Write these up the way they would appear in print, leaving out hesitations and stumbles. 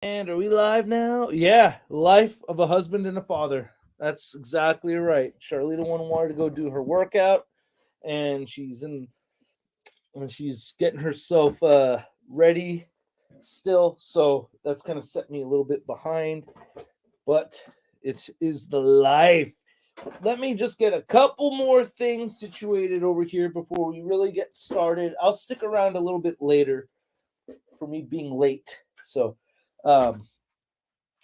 And are we live now? Yeah, life of a husband and a father. That's exactly right. Charlita wanted to go do her workout, and she's getting herself ready still. So that's kind of set me a little bit behind, but it is the life. Let me just get a couple more things situated over here before we really get started. I'll stick around a little bit later for me being late. So, um,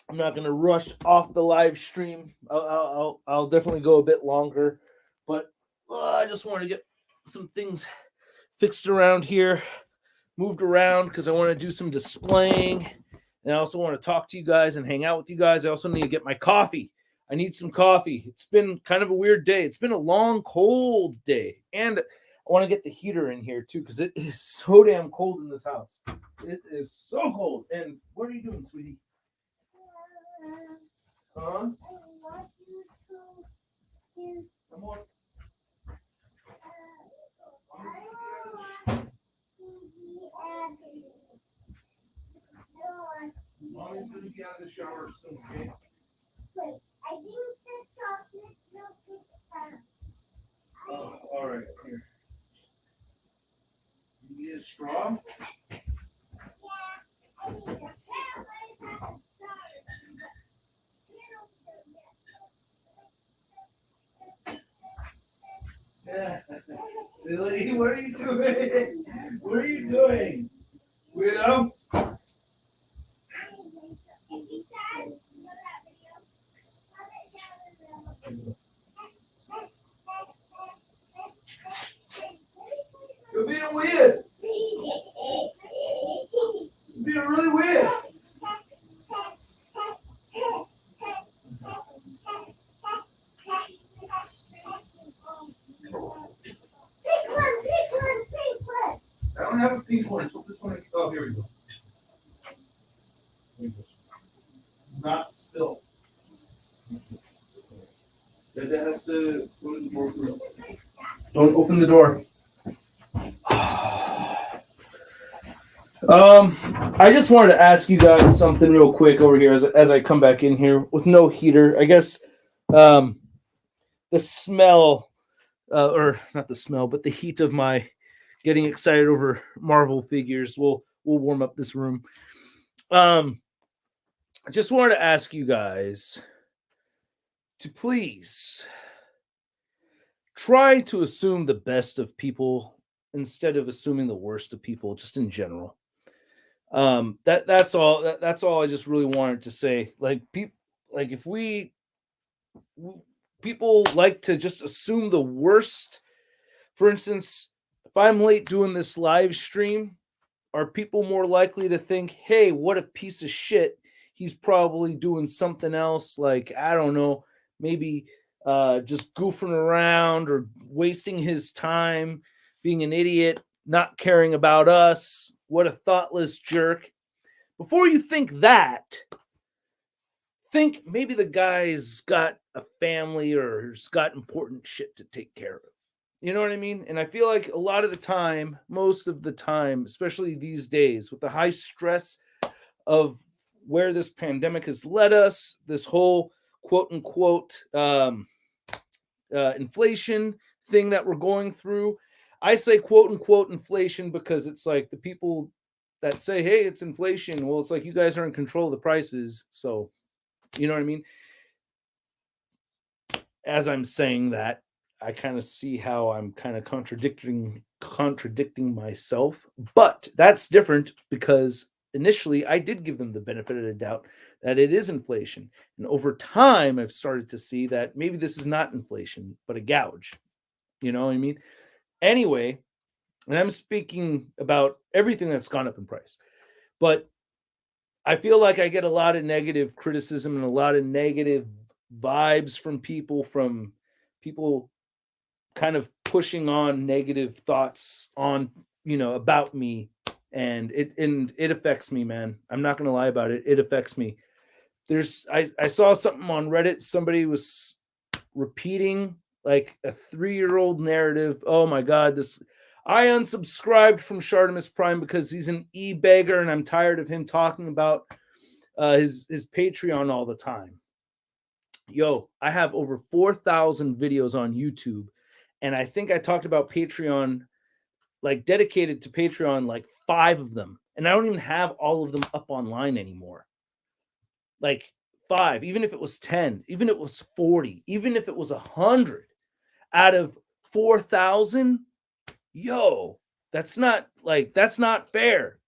I'm not gonna rush off the live stream. I'll definitely go a bit longer, but I just want to get some things fixed around here, moved around because I want to do some displaying, and I also want to talk to you guys and hang out with you guys. I also need to get my coffee. I need some coffee. It's been kind of a weird day. It's been a long, cold day, and I want to get the heater in here too because it is so damn cold in this house. It is so cold. And what are you doing, sweetie? Huh? Come on. Mommy's gonna be out of the shower soon, okay? Wait, I think the chocolate milk is done. Oh, all right, here. You need a straw? Yeah, I need a Silly, what are you doing? What are you doing? Widow? You're being weird. You're being really weird. I don't have a pink one, just this one. Oh, here we go. Not still. That has to go to the door. Don't open the door. I just wanted to ask you guys something real quick over here as I come back in here with no heater. I guess the smell, or not the smell, but the heat of my getting excited over Marvel figures will warm up this room. I just wanted to ask you guys to please try to assume the best of people instead of assuming the worst of people, just in general. That's all. That's all I just really wanted to say. Like if people like to just assume the worst. For instance, if I'm late doing this live stream, are people more likely to think, "Hey, what a piece of shit"? He's probably doing something else, like I don't know, maybe just goofing around or wasting his time, being an idiot, not caring about us. What a thoughtless jerk. Before you think that, think maybe the guy's got a family or has got important shit to take care of. You know what I mean? And I feel like a lot of the time, most of the time, especially these days, with the high stress of where this pandemic has led us, this whole quote unquote inflation thing that we're going through. I say quote unquote inflation because it's like the people that say, hey, it's inflation. Well, it's like you guys are in control of the prices. So, you know what I mean? As I'm saying that, I kind of see how I'm kind of contradicting myself, but that's different because initially I did give them the benefit of the doubt that it is inflation, and over time I've started to see that maybe this is not inflation but a gouge. You know what I mean? Anyway, and I'm speaking about everything that's gone up in price, but I feel like I get a lot of negative criticism and a lot of negative vibes from people kind of pushing on negative thoughts on about me, and it affects me, man. I'm not gonna lie about it. It affects me. I saw something on Reddit. Somebody was repeating like a 3-year-old narrative. Oh my god, this I unsubscribed from Shartimus Prime because he's an e-beggar and I'm tired of him talking about his Patreon all the time. Yo, I have over 4,000 videos on YouTube, and I think I talked about Patreon, like dedicated to Patreon, like 5 of them, and I don't even have all of them up online anymore. Like 5, even if it was 10, even if it was 40, even if it was 100 out of 4,000, yo, that's not fair.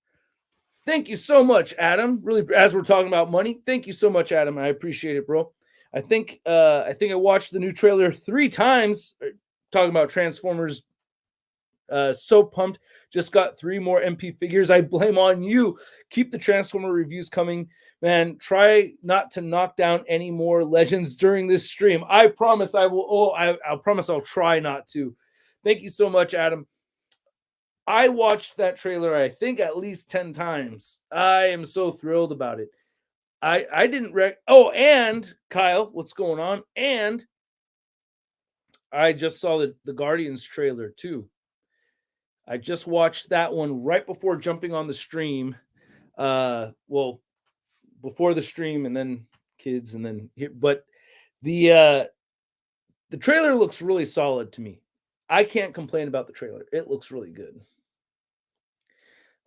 Thank you so much, Adam. Really, as we're talking about money, thank you so much, Adam. I appreciate it, bro. I think I watched the new trailer 3 times. Talking about Transformers, so pumped. Just got 3 more MP figures. I blame on you. Keep the Transformer reviews coming, man. Try not to knock down any more legends during this stream. I promise I will. Oh, I promise I'll try not to. Thank you so much, Adam. I watched that trailer, I think, at least 10 times. I am so thrilled about it. I didn't oh, and Kyle, what's going on? And I just saw the Guardians trailer too. I just watched that one right before jumping on the stream. Well, before the stream and then kids and then here, but the trailer looks really solid to me. I can't complain about the trailer. It looks really good.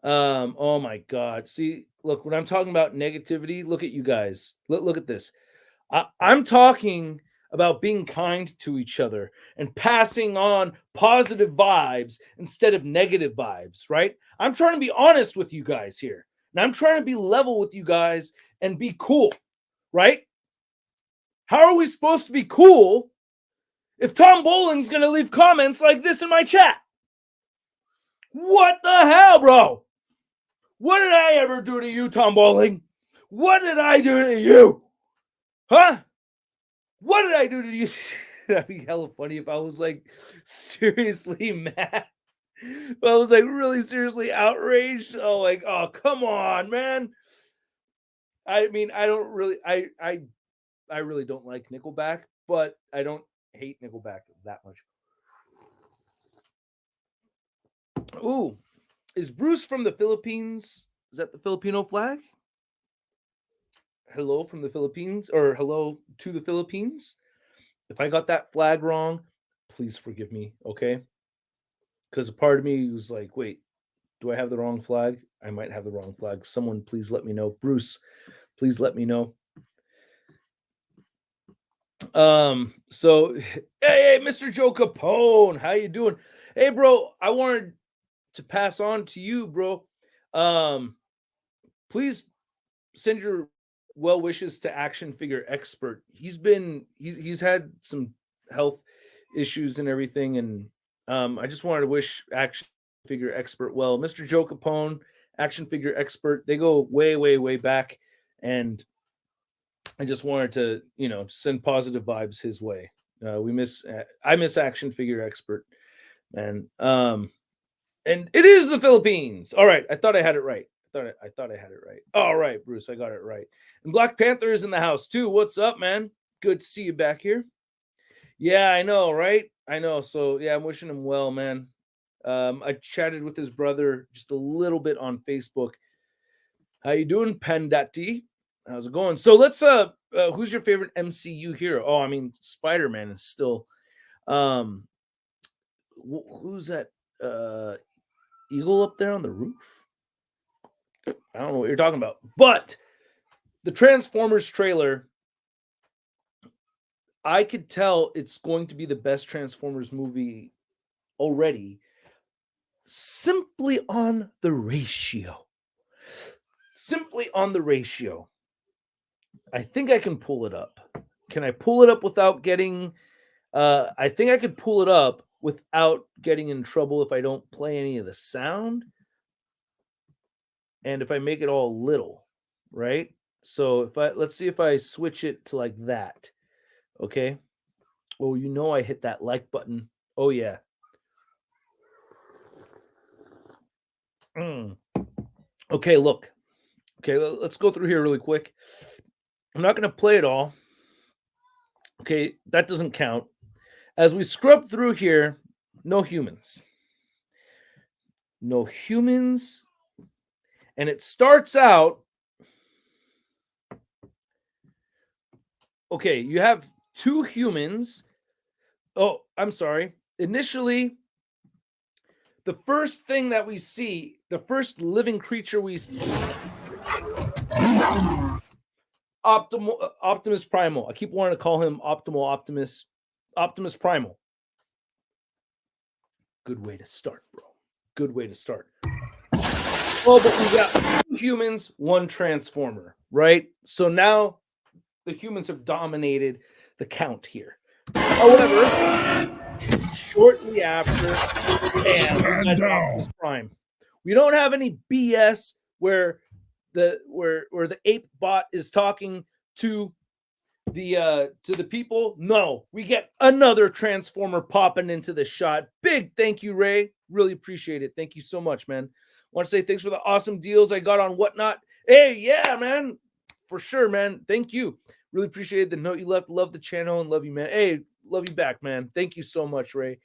Oh my God. See, look, when I'm talking about negativity, look at you guys. Look at this. I'm talking about being kind to each other and passing on positive vibes instead of negative vibes, right? I'm trying to be honest with you guys here. And I'm trying to be level with you guys and be cool, right? How are we supposed to be cool if Tom Bowling's going to leave comments like this in my chat? What the hell, bro? What did I ever do to you, Tom Bowling? What did I do to you? Huh? What did I do to you? That'd be hella funny if I was like seriously mad. If I was like really seriously outraged. Oh, like, oh, come on, man. I mean, I don't really, I really don't like Nickelback, but I don't hate Nickelback that much. Ooh, is Bruce from the Philippines? Is that the Filipino flag? Hello from the Philippines, or hello to the Philippines? If I got that flag wrong, please forgive me, okay? Because a part of me was like, wait, do I have the wrong flag? I might have the wrong flag. Someone please let me know. Bruce, please let me know. So hey, Mr. Joe Capone, how you doing? Hey, bro, I wanted to pass on to you, bro. Please send your well wishes to Action Figure Expert. He's had some health issues and everything, and I just wanted to wish Action Figure Expert well. Mr. Joe Capone, Action Figure Expert, they go way, way, way back, and I just wanted to, send positive vibes his way. I miss Action Figure Expert, man. And it is the Philippines. All right, I thought I had it right. I thought I had it right. All right, Bruce, I got it right. And Black Panther is in the house too. What's up, man? Good to see you back here. Yeah, I know, right? I know. So yeah, I'm wishing him well, man. I chatted with his brother just a little bit on Facebook. How you doing, Pendati? How's it going? So let's who's your favorite MCU hero? Oh, I mean, Spider-Man is still who's that eagle up there on the roof? I don't know what you're talking about. But the Transformers trailer, I could tell it's going to be the best Transformers movie already simply on the ratio. Simply on the ratio. I think I can pull it up. Can I pull it up without getting I think I could pull it up without getting in trouble if I don't play any of the sound. And if I make it all little, right? So let's see if I switch it to like that. Okay. Oh, I hit that like button. Oh yeah. Okay, look. Okay, let's go through here really quick. I'm not going to play it all. Okay, that doesn't count. As we scrub through here, no humans. No humans. And it starts out okay, you have two humans. Oh, I'm sorry. Initially, the first thing that we see, the first living creature we see, Optimus Primal. I keep wanting to call him Optimus Primal. Good way to start, bro. Good way to start. Oh, but we got 2 humans, 1 transformer, right? So now the humans have dominated the count here. However, shortly after, bam, we got Optimus Prime. We don't have any BS where the ape bot is talking to the people. No, we get another transformer popping into the shot. Big thank you, Ray. Really appreciate it. Thank you so much, man. Want to say thanks for the awesome deals I got on Whatnot. Hey, yeah, man, for sure, man. Thank you. Really appreciate the note you left. Love the channel and love you, man. Hey, love you back, man. Thank you so much, Ray.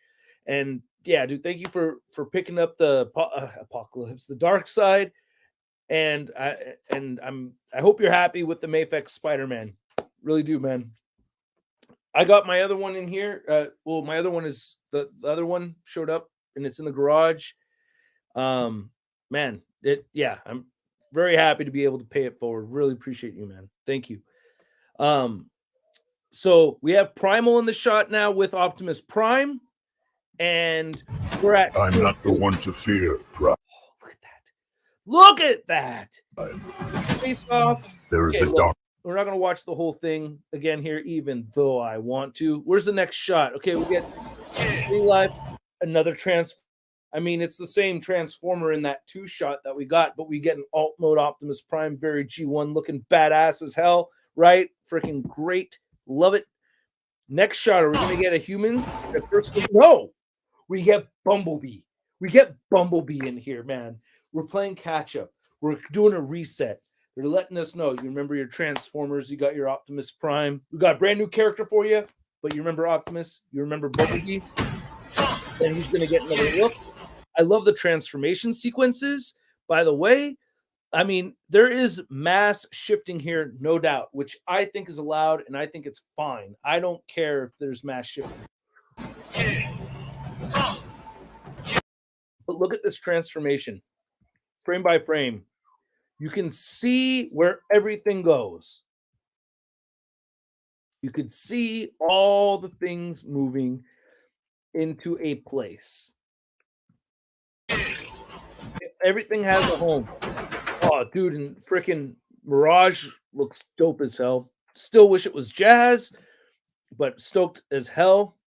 And yeah, dude, thank you for picking up the apocalypse, the dark side. And I hope you're happy with the Mayfex Spider-Man. Really do, man. I got my other one in here. Well, my other one is the other one showed up and it's in the garage. Man, I'm very happy to be able to pay it forward. Really appreciate you, man. Thank you. So we have Primal in the shot now with Optimus Prime, and we're at. I'm not the one to fear, Prime. Oh, look at that! Face off. There is a dark. We're not going to watch the whole thing again here, even though I want to. Where's the next shot? Okay, we get 3 live, another I mean, it's the same transformer in that 2 shot that we got, but we get an alt mode Optimus Prime, very G1 looking badass as hell, right? Freaking great. Love it. Next shot, are we going to get a human? No, we get Bumblebee. We get Bumblebee in here, man. We're playing catch up. We're doing a reset. They're letting us know. You remember your Transformers. You got your Optimus Prime. We got a brand new character for you, but you remember Optimus. You remember Bumblebee. And he's going to get another look. I love the transformation sequences. By the way, I mean, there is mass shifting here, no doubt, which I think is allowed, and I think it's fine. I don't care if there's mass shifting. But look at this transformation, frame by frame. You can see where everything goes. You can see all the things moving into a place. Everything has a home. Oh, dude, and freaking Mirage looks dope as hell. Still wish it was Jazz, but stoked as hell.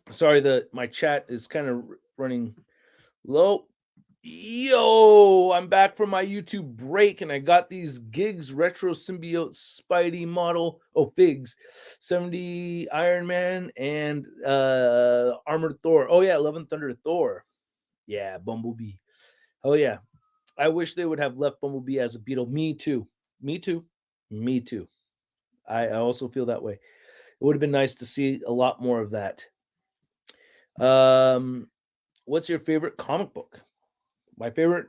Sorry, my chat is kind of running low. Yo, I'm back from my YouTube break, and I got these Gigs Retro Symbiote Spidey model. Oh, Figs, 70 Iron Man and Armored Thor. Oh yeah, 11 Thunder Thor. Yeah, Bumblebee. Oh yeah, I wish they would have left Bumblebee as a Beetle. Me too. Me too. Me too. I also feel that way. It would have been nice to see a lot more of that. What's your favorite comic book? My favorite,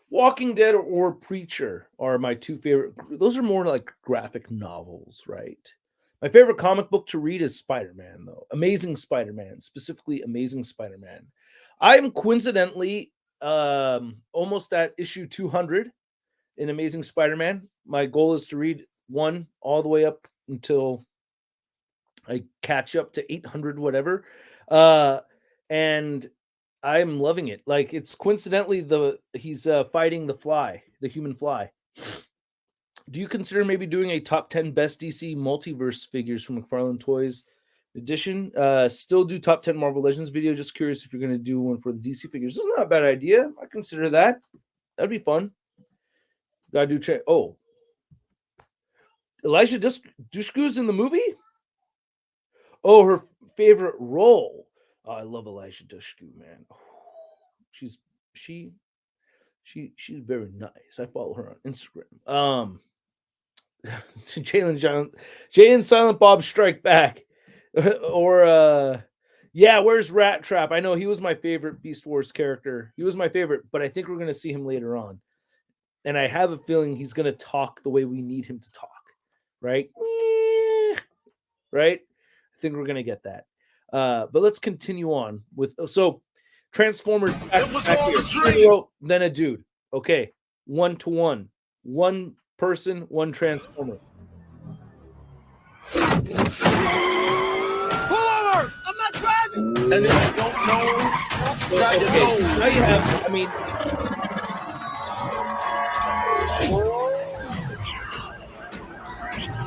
Walking Dead or Preacher are my 2 favorite. Those are more like graphic novels, right? My favorite comic book to read is Spider-Man, though. Amazing Spider-Man, specifically Amazing Spider-Man. I'm coincidentally almost at issue 200 in Amazing Spider-Man. My goal is to read 1 all the way up until I catch up to 800, whatever. And I'm loving it. Like, it's coincidentally he's fighting the human fly. Do you consider maybe doing a top 10 best DC multiverse figures from McFarlane Toys edition? Still do top 10 Marvel Legends video. Just curious if you're going to do one for the DC figures. This is not a bad idea. I consider that. That'd be fun. Gotta do Elijah Dushku's in the movie? Oh, her favorite role. Oh, I love Elijah Dushku, man. Oh, she's very nice. I follow her on Instagram. Jay and Silent Bob Strike Back. Or yeah, where's Rat Trap? I know he was my favorite Beast Wars character. He was my favorite, but I think we're gonna see him later on. and I have a feeling he's going to talk the way we need him to talk, right? Right? I think we're going to get that. But let's continue on with so Transformers back here. Hero, then a dude. Okay, 1-to-1, one person, one Transformer. Pull over! I'm not driving. And if you don't know, now you Okay, know. now you have. I mean,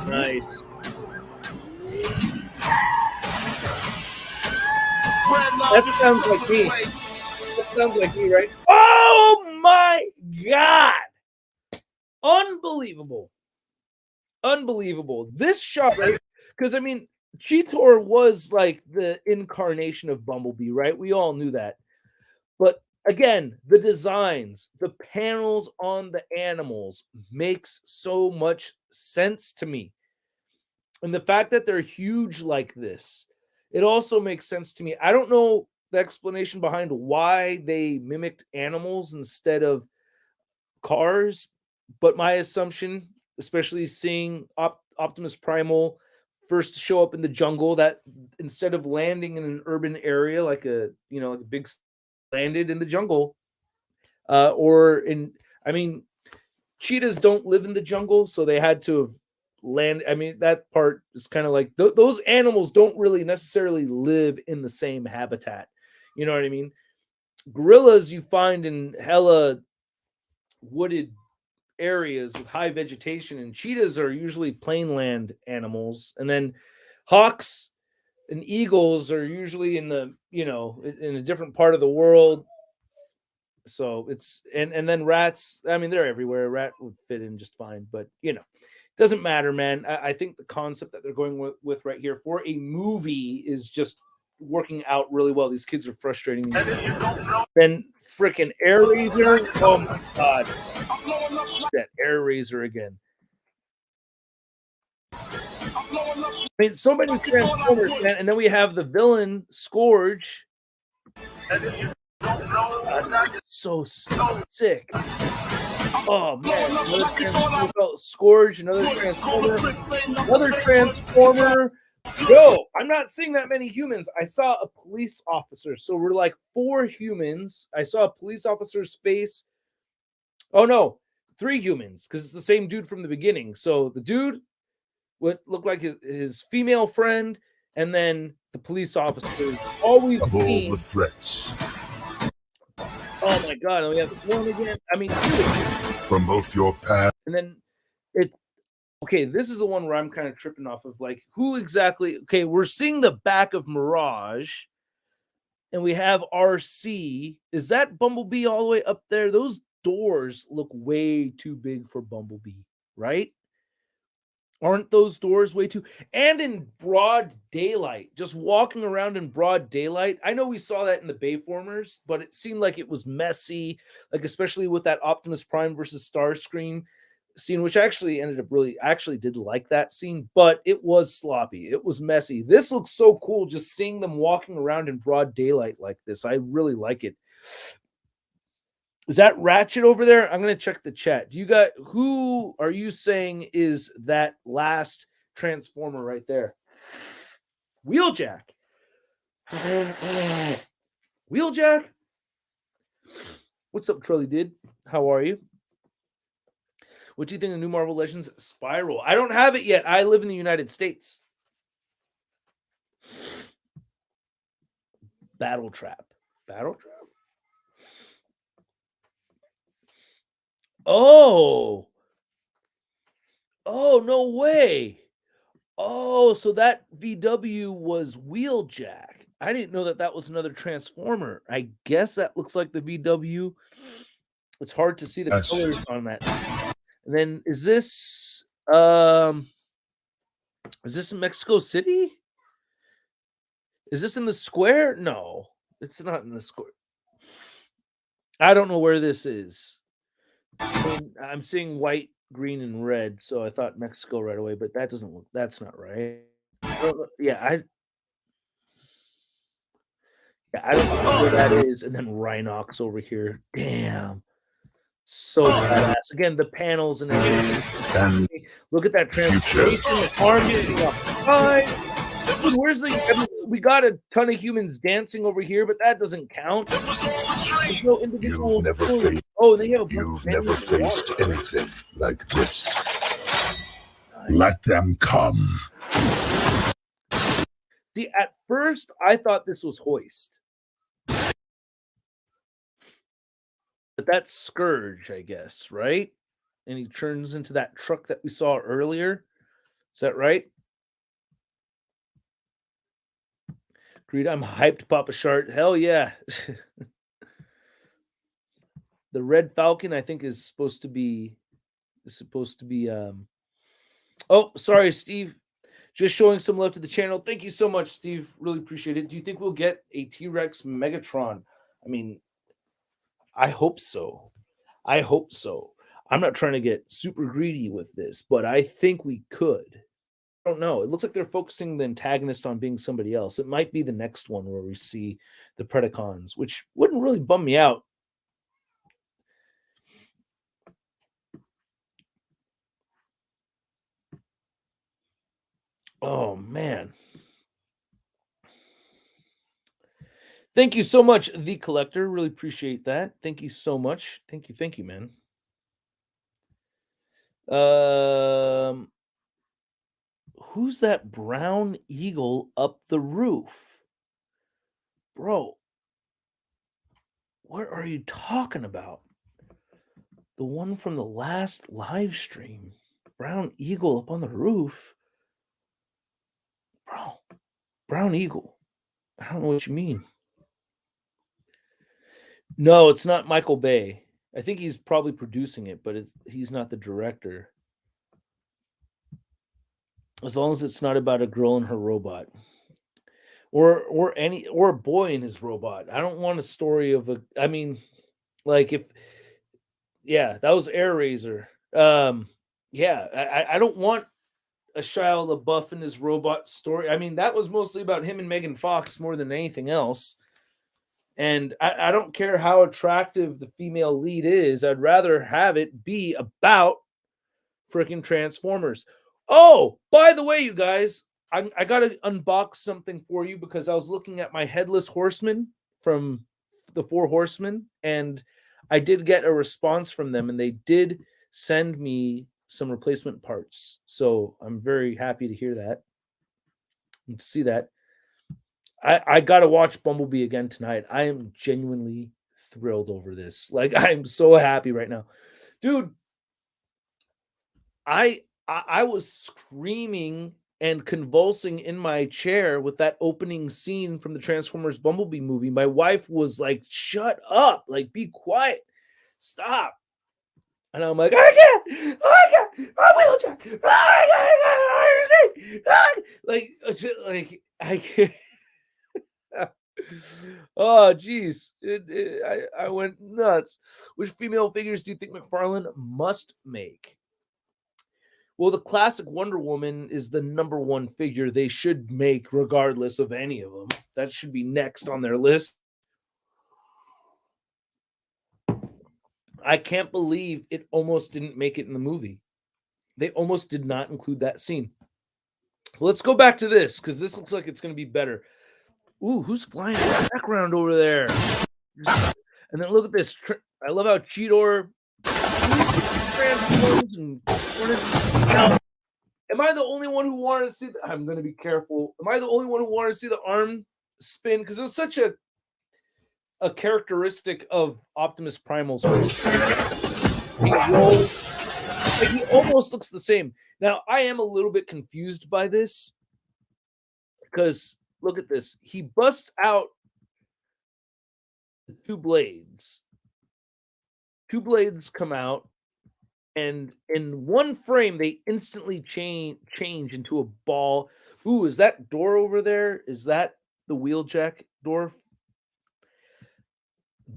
nice. That sounds like me. That sounds like me, right? Oh my god! Unbelievable. Unbelievable. This shot, right? Because I mean, Cheetor was like the incarnation of Bumblebee, right? We all knew that. But again, the designs, the panels on the animals makes so much sense to me. And the fact that they're huge like this, it also makes sense to me. I don't know the explanation behind why they mimicked animals instead of cars, but my assumption, especially seeing Optimus Primal first show up in the jungle, that instead of landing in an urban area like a like a big landed in the jungle, or in I mean, cheetahs don't live in the jungle, so they had to have land. I mean, that part is kind of like those animals don't really necessarily live in the same habitat. You know what I mean? Gorillas you find in hella wooded areas with high vegetation, and cheetahs are usually plainland animals. And then hawks and eagles are usually in the in a different part of the world. So it's and then rats. I mean, they're everywhere. A rat would fit in just fine, but doesn't matter, man. I think the concept that they're going with right here for a movie is just working out really well. These kids are frustrating me. Then freaking Air Razor. Oh my god. That Air Razor again. I mean, so many Transformers, man. And then we have the villain, Scourge. So sick. Oh man, another Scourge, another Transformer. Yo, I'm not seeing that many humans. I saw a police officer, so we're like 4 humans. I saw a police officer's face. Oh no, 3 humans, because it's the same dude from the beginning. So the dude would look like his female friend, and then the police officer. Always Of all the threats. Oh my god, we have one again. I mean, From both your past. And then it's okay. This is the one where I'm kind of tripping off of, like, who exactly. Okay, we're seeing the back of Mirage, and we have RC. Is that Bumblebee all the way up there? Those doors look way too big for Bumblebee, right? Aren't those doors way too? And in broad daylight, just walking around in broad daylight. I know we saw that in the Bayformers, but it seemed like it was messy, like especially with that Optimus Prime versus Starscream scene, which actually ended up I actually did like that scene, but it was sloppy. It was messy. This looks so cool just seeing them walking around in broad daylight like this. I really like it. Is that Ratchet over there? I'm going to check the chat. Who are you saying is that last Transformer right there? Wheeljack. Wheeljack? What's up, Trully Did? How are you? What do you think of New Marvel Legends Spiral? I don't have it yet. I live in the United States. Battle Trap. Battle Trap? Oh, no way. Oh, so that VW was Wheeljack. I didn't know that was another Transformer. I guess that looks like the VW. It's hard to see the colors on that. And then is this in Mexico City? Is this in the square? No, it's not in the square. I don't know where this is. I'm seeing white, green, and red, so I thought Mexico right away, but that's not right. I don't know where that is. And then Rhinox over here. Damn. So badass. Again, the panels and everything. And Look at that transformation, the arm getting behind. Where's the? I mean, we got a ton of humans dancing over here, but that doesn't count. There's no individual. You've never faced. Oh, they have. You've never faced anything like this. Let them come. See, at first, I thought this was Hoist. But that's Scourge, I guess, right? And he turns into that truck that we saw earlier. Is that right? Agreed. I'm hyped, Papa Shart. Hell yeah. The Red Falcon, I think, is supposed to be. Oh, sorry, Steve. Just showing some love to the channel. Thank you so much, Steve. Really appreciate it. Do you think we'll get a T-Rex Megatron? I mean, I hope so. I hope so. I'm not trying to get super greedy with this, but I think we could. I don't know. It looks like they're focusing the antagonist on being somebody else. It might be the next one where we see the Predacons, which wouldn't really bum me out. Oh, man. Thank you so much, The Collector. Really appreciate that. Thank you so much. Thank you, man. Who's that brown eagle up the roof? Bro, what are you talking about? The one from the last live stream. Brown eagle up on the roof. Bro, brown eagle. I don't know what you mean. No, it's not Michael Bay. I think he's probably producing it, but he's not the director. As long as it's not about a girl and her robot. Or a boy and his robot. I don't want a story of that was Air Razor. I don't want a Shia LaBeouf and his robot story. I mean, that was mostly about him and Megan Fox more than anything else. And I don't care how attractive the female lead is. I'd rather have it be about freaking Transformers. Oh, by the way, you guys, I got to unbox something for you because I was looking at my Headless Horseman from the Four Horsemen, and I did get a response from them, and they did send me some replacement parts. So I'm very happy to hear that and to see that. I got to watch Bumblebee again tonight. I am genuinely thrilled over this. Like, I'm so happy right now. Dude, I was screaming and convulsing in my chair with that opening scene from the Transformers Bumblebee movie. My wife was like, shut up, like, be quiet, stop. And I'm like, I can't, I'm wheelchair, I can't. Oh, geez. I went nuts. Which female figures do you think McFarlane must make? Well, the classic Wonder Woman is the number one figure they should make regardless of any of them. That should be next on their list. I can't believe it almost didn't make it in the movie. They almost did not include that scene. Let's go back to this because this looks like it's going to be better. Ooh, who's flying in the background over there? And then look at this. I love how Cheetor transforms and now, am I the only one who wanted to see that? I'm going to be careful. Am I the only one who wanted to see the arm spin? Because it was such a characteristic of Optimus Primal's. He rolls, like, he almost looks the same. Now, I am a little bit confused by this because look at this. He busts out the two blades. Two blades come out, and in one frame, they instantly change into a ball. Ooh, is that door over there? Is that the Wheeljack door?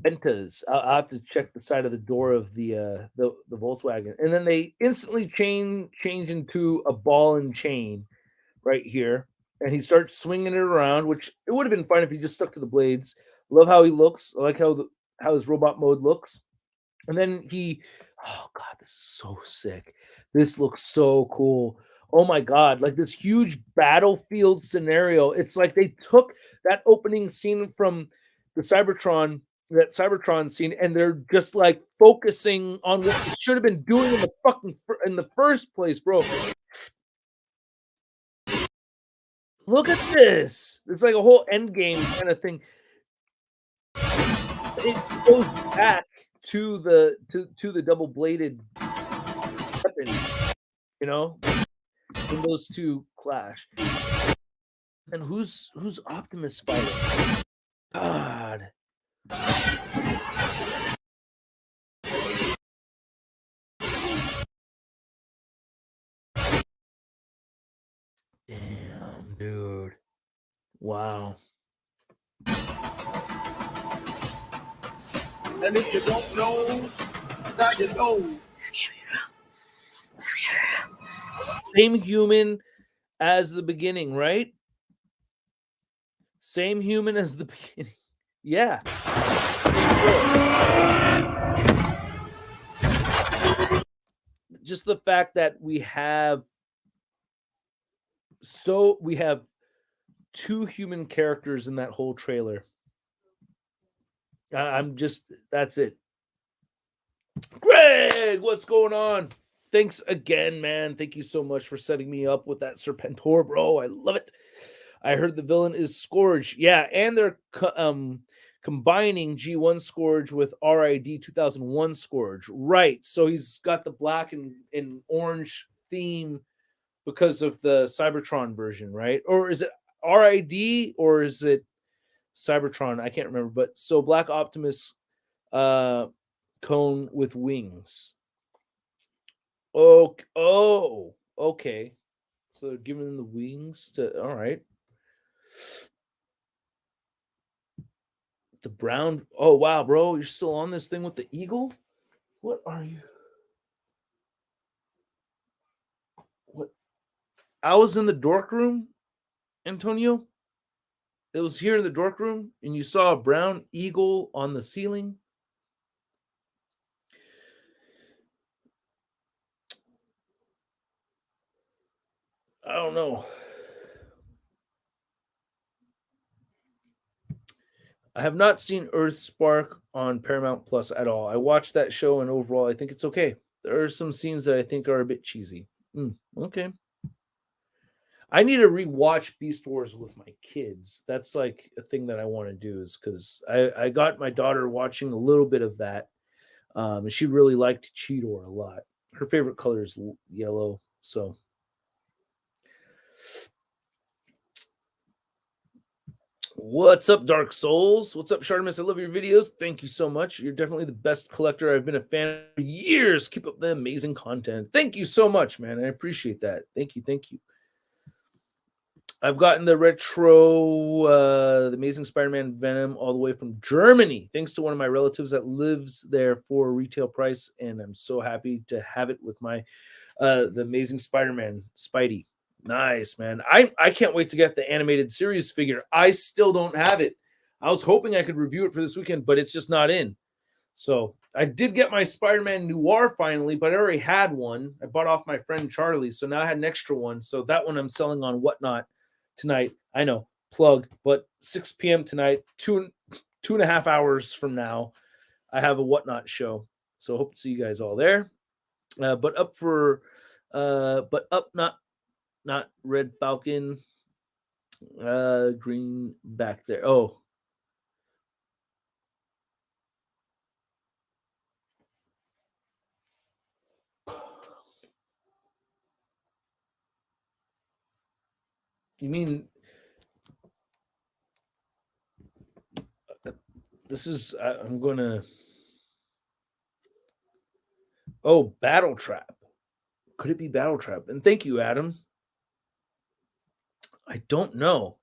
Ventas. I'll have to check the side of the door of the Volkswagen, and then they instantly change into a ball and chain right here, and he starts swinging it around. Which it would have been fine if he just stuck to the blades. Love how he looks. I like how his robot mode looks. And then oh God, this is so sick. This looks so cool. Oh my God, like this huge battlefield scenario. It's like they took that opening scene from the that Cybertron scene, and they're just like focusing on what they should have been doing in in the first place, bro. Look at this. It's like a whole end game kind of thing. It goes back to the double bladed weapon, you know, when those two clash. And who's Optimus fighting? God. Damn, dude. Wow. And if you don't know, now you know. Same human as the beginning, right? Same human as the beginning. Yeah. Just the fact that we have two human characters in that whole trailer. That's it. Greg, what's going on? Thanks again, man. Thank you so much for setting me up with that Serpentor, bro. I love it. I heard the villain is Scourge. Yeah, and they're combining G1 Scourge with RID 2001 Scourge. Right. So he's got the black and orange theme because of the Cybertron version, right? Or is it RID or is it Cybertron? I can't remember. But so Black Optimus cone with wings. Oh, okay. So they're giving them the wings to all right. The brown. Oh wow, bro, you're still on this thing with the eagle? What are you? What? I was in the dork room, Antonio. It was here in the dork room, and you saw a brown eagle on the ceiling. I don't know. I have not seen Earthspark on Paramount Plus at all. I watched that show, and overall, I think it's okay. There are some scenes that I think are a bit cheesy. Okay. I need to rewatch Beast Wars with my kids. That's like a thing that I want to do, is because I got my daughter watching a little bit of that, and she really liked Cheetor a lot. Her favorite color is yellow. So what's up, Dark Souls? What's up, Shartimus? I love your videos. Thank you so much. You're definitely the best collector. I've been a fan for years. Keep up the amazing content. Thank you so much, man. I appreciate that. Thank you. Thank you. I've gotten the retro, the Amazing Spider-Man Venom all the way from Germany, thanks to one of my relatives that lives there for retail price, and I'm so happy to have it with my the Amazing Spider-Man Spidey. Nice, man. I can't wait to get the animated series figure. I still don't have it. I was hoping I could review it for this weekend, but it's just not in. So I did get my Spider-Man Noir finally, but I already had one. I bought off my friend Charlie, so now I had an extra one. So that one I'm selling on Whatnot tonight. I know, plug, but 6 p.m. tonight, two and a half hours from now, I have a Whatnot show. So hope to see you guys all there. But up not Red Falcon, green back there. Oh, you mean this is? I'm gonna. Oh, Battle Trap. Could it be Battle Trap? And thank you, Adam. I don't know.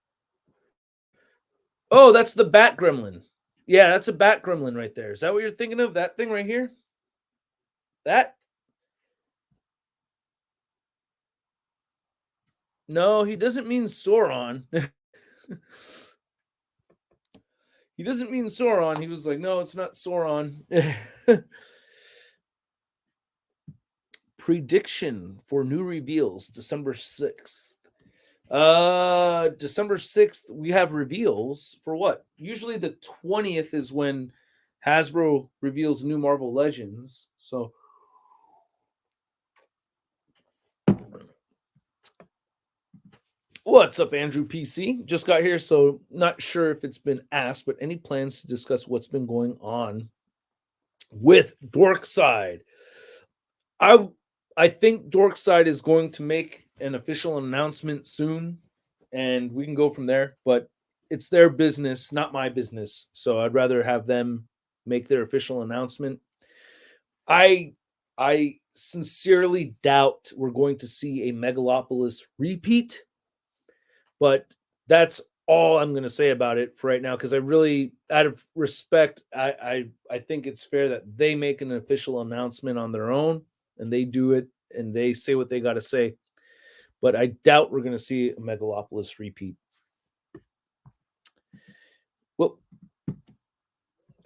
Oh, that's the Bat Gremlin. Yeah, that's a Bat Gremlin right there. Is that what you're thinking of? That thing right here? That? No, he doesn't mean Sauron. He doesn't mean Sauron. He was like, no, it's not Sauron. prediction for new reveals December 6th. December 6th, we have reveals for what? Usually the 20th is when Hasbro reveals new Marvel Legends. So what's up, Andrew PC? Just got here, so not sure if it's been asked, but any plans to discuss what's been going on with Dork Side? I think Dork Side is going to make an official announcement soon, and we can go from there. But it's their business, not my business. So I'd rather have them make their official announcement. I sincerely doubt we're going to see a Megalopolis repeat, but that's all I'm going to say about it for right now, because I really, out of respect, I think it's fair that they make an official announcement on their own, and they do it, and they say what they got to say. But I doubt we're going to see a Megalopolis repeat. Well,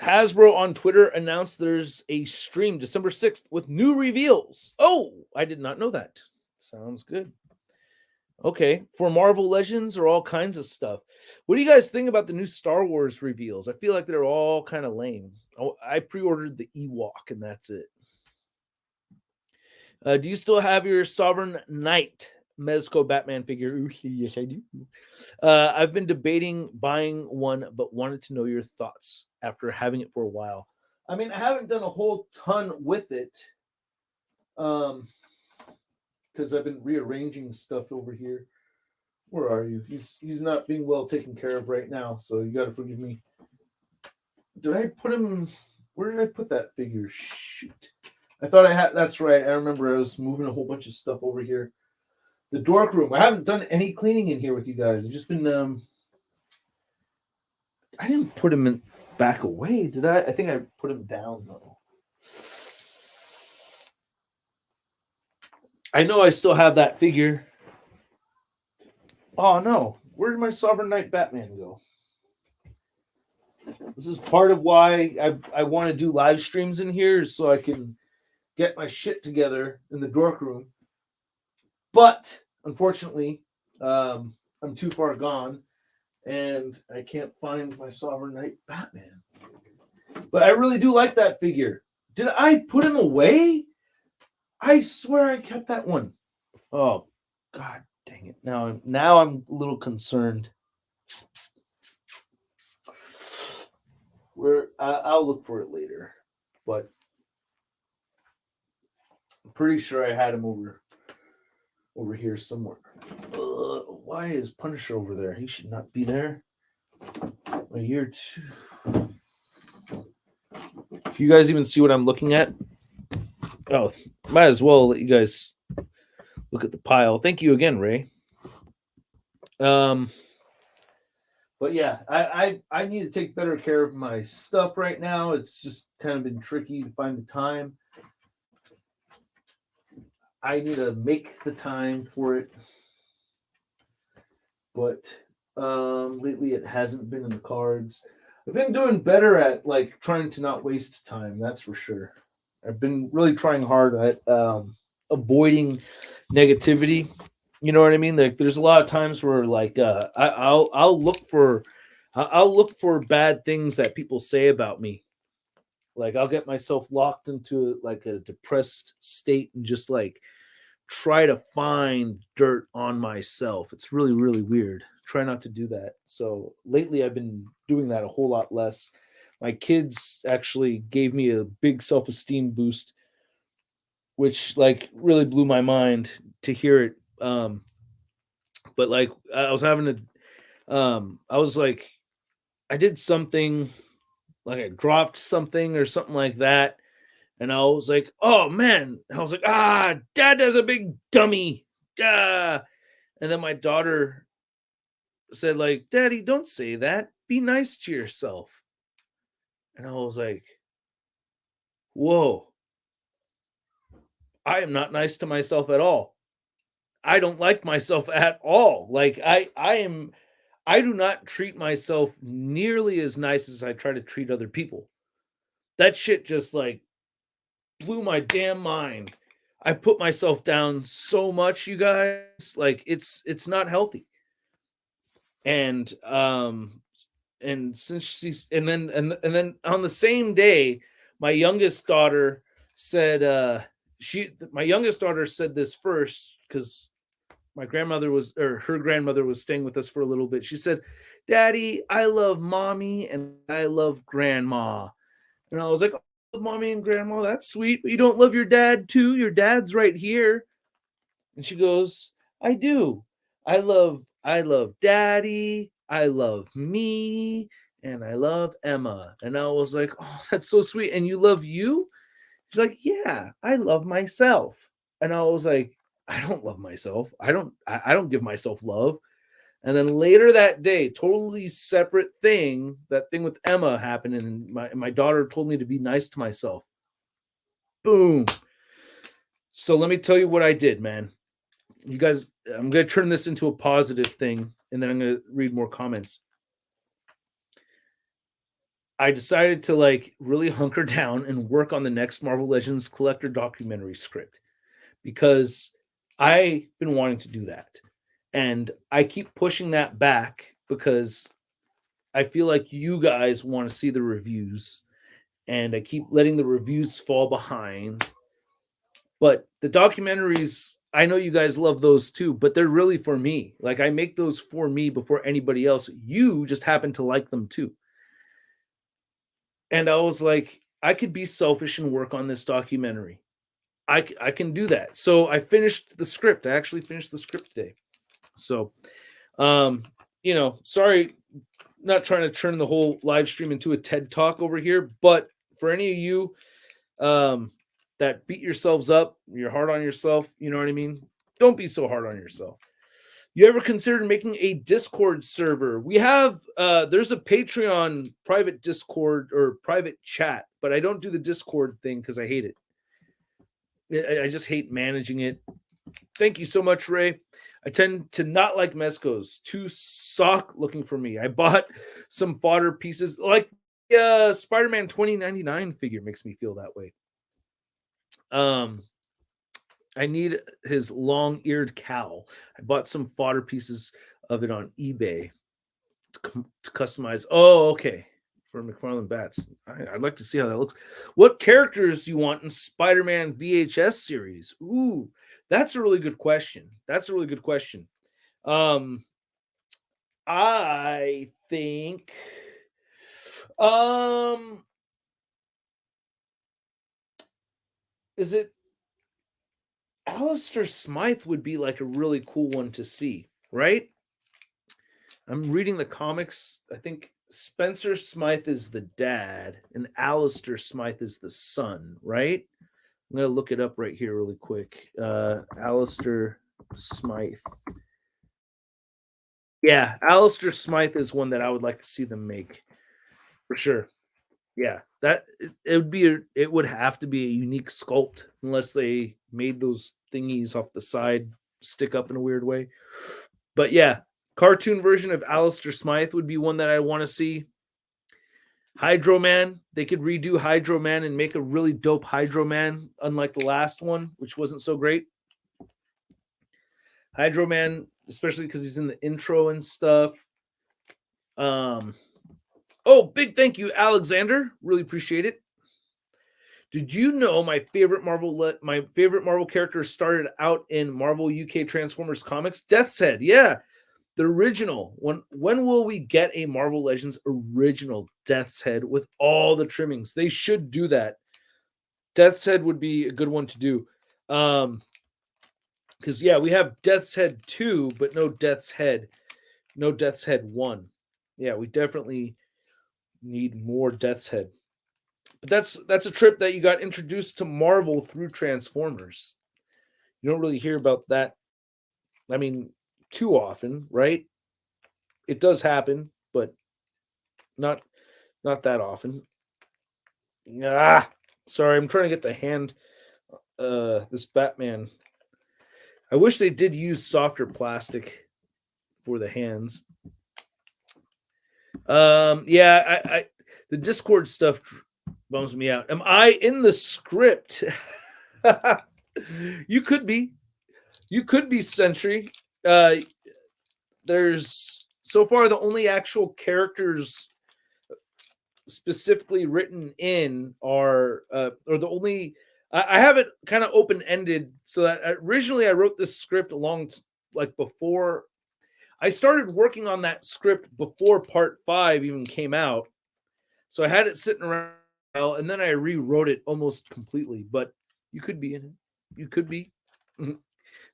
Hasbro on Twitter announced there's a stream December 6th with new reveals. Oh, I did not know that. Sounds good. Okay, for Marvel Legends or all kinds of stuff. What do you guys think about the new Star Wars reveals? I feel like they're all kind of lame. Oh, I pre-ordered the Ewok, and that's it. Do you still have your Sovereign Knight Mezco Batman figure? Ooh, yes, I do. I've been debating buying one, but wanted to know your thoughts after having it for a while. I mean, I haven't done a whole ton with it. Because I've been rearranging stuff over here. Where are you? He's not being well taken care of right now, so you got to forgive me. Did I put him? Where did I put that figure? Shoot. I thought I had. That's right. I remember I was moving a whole bunch of stuff over here. The Dork room. I haven't done any cleaning in here with you guys. I've just been. I didn't put him back away, did I? I think I put him down though. I know I still have that figure. Oh no, where did my Sovereign Knight Batman go? This is part of why I want to do live streams in here, so I can get my shit together in the Dork room. But unfortunately, I'm too far gone, and I can't find my Sovereign Knight Batman. But I really do like that figure. Did I put him away? I swear I kept that one. Oh, God dang it. Now I'm a little concerned. I'll look for it later. But I'm pretty sure I had him over here somewhere. Why is Punisher over there? He should not be there. A year two. Can you guys even see what I'm looking at? Oh, might as well let you guys look at the pile. Thank you again, Ray. But yeah, I need to take better care of my stuff right now. It's just kind of been tricky to find the time. I need to make the time for it. But lately it hasn't been in the cards. I've been doing better at like trying to not waste time, that's for sure. I've been really trying hard at avoiding negativity. You know what I mean? Like, there's a lot of times where, like, I'll look for bad things that people say about me. Like, I'll get myself locked into like a depressed state and just like try to find dirt on myself. It's really, really weird. Try not to do that. So lately, I've been doing that a whole lot less. My kids actually gave me a big self-esteem boost, which like really blew my mind to hear it. But like I was having I was like, I did something, like I dropped something or something like that. And I was like, oh man. I was like, Dad is a big dummy. And then my daughter said, like, Daddy, don't say that. Be nice to yourself. And I was like, whoa, I am not nice to myself at all. I don't like myself at all. Like I do not treat myself nearly as nice as I try to treat other people. That shit just like blew my damn mind. I put myself down so much, you guys. Like it's not healthy. And since she's and then on the same day, my youngest daughter said my youngest daughter said this first because my grandmother was or her grandmother was staying with us for a little bit. She said, "Daddy, I love mommy and I love grandma." And I was like, "Oh, mommy and grandma, that's sweet, but you don't love your dad too? Your dad's right here." And she goes, "I do. I love daddy, I love me, and I love Emma." And I was like, "Oh, that's so sweet. And you love you?" She's like, "Yeah, I love myself." And I was like, "I don't love myself. I don't give myself love." And then later that day, totally separate thing, that thing with Emma happened, and my daughter told me to be nice to myself. Boom. So let me tell you what I did, man. You guys, I'm going to turn this into a positive thing, and then I'm going to read more comments. I decided to like really hunker down and work on the next Marvel Legends collector documentary script because I've been wanting to do that. And I keep pushing that back because I feel like you guys want to see the reviews, and I keep letting the reviews fall behind. But the documentaries, I know you guys love those too, but they're really for me. Like I make those for me before anybody else. You just happen to like them too. And I was like, I could be selfish and work on this documentary. I can do that. So I finished the script. I actually finished the script today. So, sorry, not trying to turn the whole live stream into a TED talk over here, but for any of you that beat yourselves up, you're hard on yourself, you know what I mean? Don't be so hard on yourself. You ever considered making a Discord server? We have there's a Patreon private Discord or private chat, but I don't do the Discord thing because I hate it. I just hate managing it. Thank you so much, Ray. I tend to not like Mescos. Too sock looking for me. I bought some fodder pieces like Spider-Man 2099 figure makes me feel that way. I need his long-eared cowl. I bought some fodder pieces of it on eBay to customize. Oh, okay. For McFarlane Bats. I'd like to see how that looks. What characters you want in Spider-Man VHS series? Ooh, that's a really good question. I think is it Alistair Smythe would be like a really cool one to see, right? I'm reading the comics. I think Spencer Smythe is the dad and Alistair Smythe is the son, right? I'm going to look it up right here really quick. Alistair Smythe. Yeah, Alistair Smythe is one that I would like to see them make for sure. Yeah, that it would have to be a unique sculpt unless they made those thingies off the side stick up in a weird way. But yeah, cartoon version of Alistair Smythe would be one that I want to see. Hydro Man, they could redo Hydro Man and make a really dope Hydro Man, unlike the last one, which wasn't so great. Hydro Man, especially because he's in the intro and stuff. Oh, big thank you, Alexander. Really appreciate it. Did you know my favorite Marvel character started out in Marvel UK Transformers comics? Death's Head. Yeah, the original. When will we get a Marvel Legends original Death's Head with all the trimmings? They should do that. Death's Head would be a good one to do. Because yeah, we have Death's Head 2, but no Death's Head 1. Yeah, we definitely need more Death's Head. But that's a trip that you got introduced to Marvel through Transformers. You don't really hear about that, I mean, too often, right? It does happen, but not that often. Sorry, I'm trying to get the hand this Batman. I wish they did use softer plastic for the hands. I the Discord stuff bums me out. Am I in the script? You could be. You could be Sentry. There's so far the only actual characters specifically written in are or the only I have it kind of open ended, so that originally I wrote this script like before I started working on that script before part 5 even came out. So I had it sitting around and then I rewrote it almost completely, but you could be in it. You could be.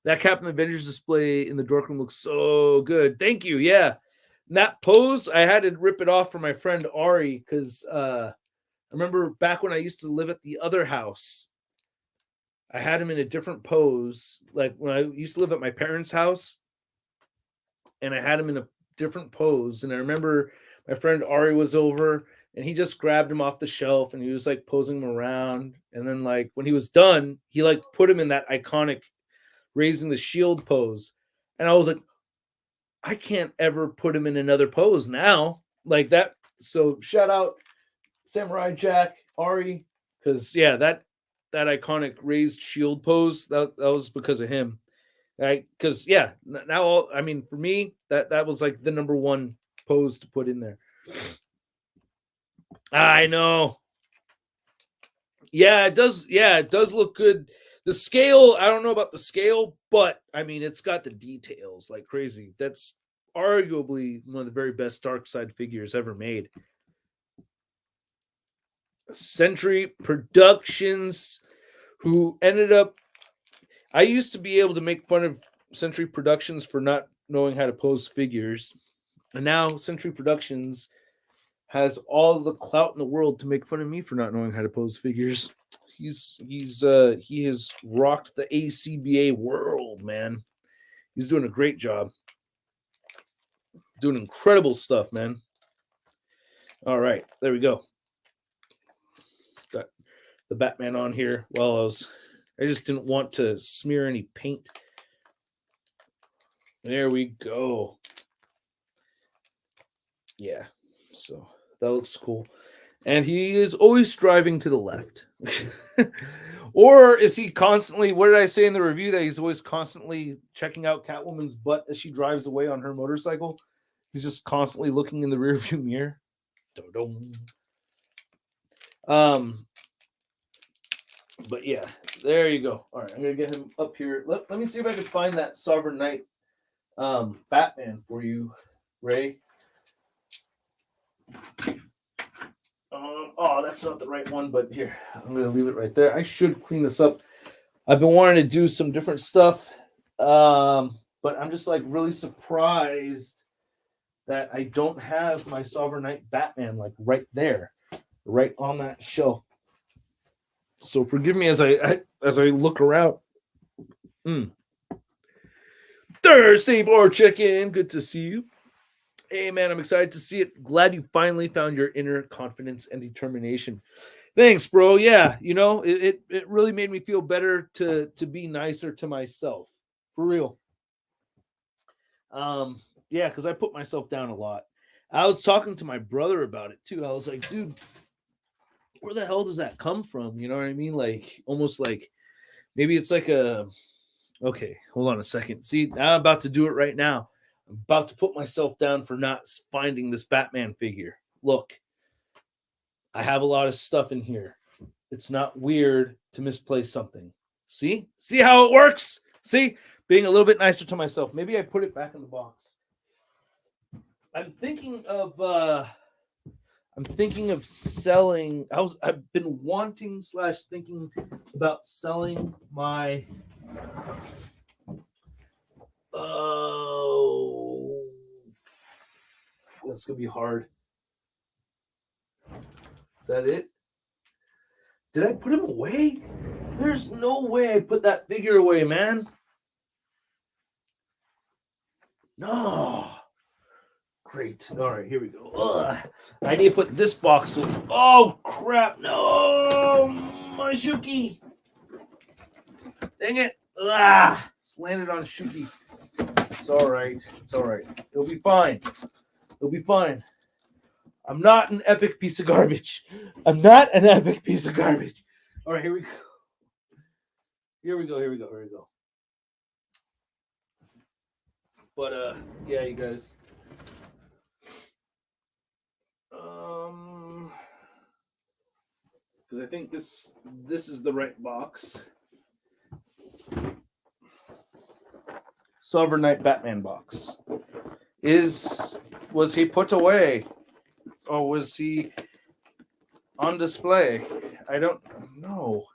That Captain Avengers display in the dork room looks so good. Thank you. Yeah. And that pose, I had to rip it off from my friend Ari because I remember back when I used to live at the other house, I had him in a different pose. Like when I used to live at my parents' house, and I had him in a different pose. And I remember my friend Ari was over and he just grabbed him off the shelf and he was like posing him around. And then like when he was done, he like put him in that iconic raising the shield pose. And I was like, I can't ever put him in another pose now. Like that. So shout out Samurai Jack, Ari, because yeah, that iconic raised shield pose, that was because of him. Right? Because yeah, now I mean for me, that was like the number one pose to put in there. I know. Yeah, it does. Yeah, it does look good. The scale, I don't know about the scale, but I mean, it's got the details like crazy. That's arguably one of the very best Dark Side figures ever made. Century Productions, who ended up. I used to be able to make fun of Century Productions for not knowing how to pose figures, and now Century Productions has all the clout in the world to make fun of me for not knowing how to pose figures. He has rocked the ACBA world, man. He's doing a great job. Doing incredible stuff, man. All right, there we go. Got the Batman on here while I just didn't want to smear any paint. There we go. Yeah, so that looks cool. And he is always driving to the left. Or is he constantly, what did I say in the review, that he's always constantly checking out Catwoman's butt as she drives away on her motorcycle? He's just constantly looking in the rearview mirror. But yeah, there you go. All right, I'm gonna get him up here. Let me see if I can find that Sovereign Knight Batman for you, Ray. Oh, that's not the right one, but here, I'm going to leave it right there. I should clean this up. I've been wanting to do some different stuff, but I'm just like really surprised that I don't have my Sovereign Knight Batman like right there, right on that shelf. So forgive me as I look around. Thursday for check-in. Good to see you. Hey, man, I'm excited to see it. Glad you finally found your inner confidence and determination. Thanks, bro. Yeah, you know, it really made me feel better to be nicer to myself. For real. Yeah, because I put myself down a lot. I was talking to my brother about it, too. I was like, dude, where the hell does that come from? You know what I mean? Like, almost like, maybe it's like a... Okay, hold on a second. See, I'm about to do it right now. I'm about to put myself down for not finding this Batman figure. Look, I have a lot of stuff in here. It's not weird to misplace something. See? See how it works? See? Being a little bit nicer to myself. Maybe I put it back in the box. I'm thinking of selling. I've been wanting / thinking about selling my oh, that's gonna be hard. Is that it? Did I put him away? There's no way I put that figure away, man. No. Great. All right, here we go. Ugh. I need to put this box away. Oh, crap. No. My Shuki. Dang it. It's landed on Shuki. It's all right. It's all right. It'll be fine. It'll be fine. I'm not an epic piece of garbage. I'm not an epic piece of garbage. All right, here we go. Here we go. But yeah, you guys. Because I think this is the right box. Sovereign Knight Batman box. Was he put away? Or was he on display? I don't know.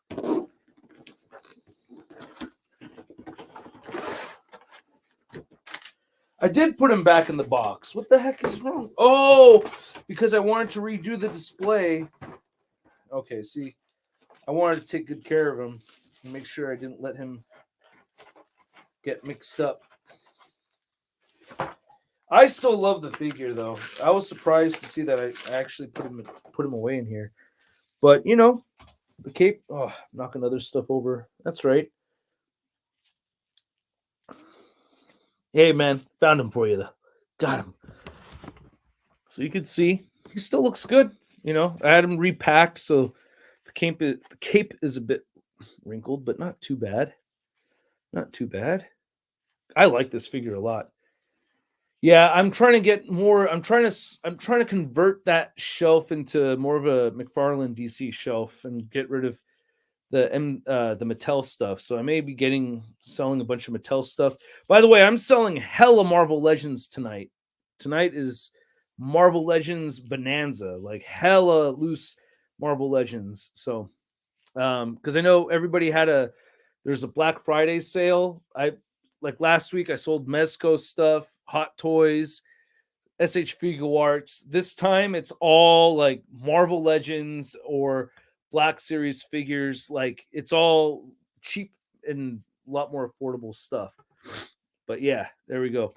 I did put him back in the box. What the heck is wrong? Oh, because I wanted to redo the display. Okay, see, I wanted to take good care of him and make sure I didn't let him get mixed up. I still love the figure, though. I was surprised to see that I actually put him away in here. But, you know, the cape... Oh, knocking other stuff over. That's right. Hey, man. Found him for you, though. Got him. So you can see, he still looks good. You know, I had him repacked, so the cape is a bit wrinkled, but not too bad. Not too bad. I like this figure a lot. Yeah, I'm trying to get more. I'm trying to convert that shelf into more of a McFarlane DC shelf and get rid of the Mattel stuff. So I may be selling a bunch of Mattel stuff. By the way, I'm selling hella Marvel Legends tonight. Tonight is Marvel Legends Bonanza, like hella loose Marvel Legends. So, because I know everybody there's a Black Friday sale. Like last week, I sold Mezco stuff, Hot Toys, SH Figure Arts. This time, it's all like Marvel Legends or Black Series figures. Like it's all cheap and a lot more affordable stuff. But yeah, there we go.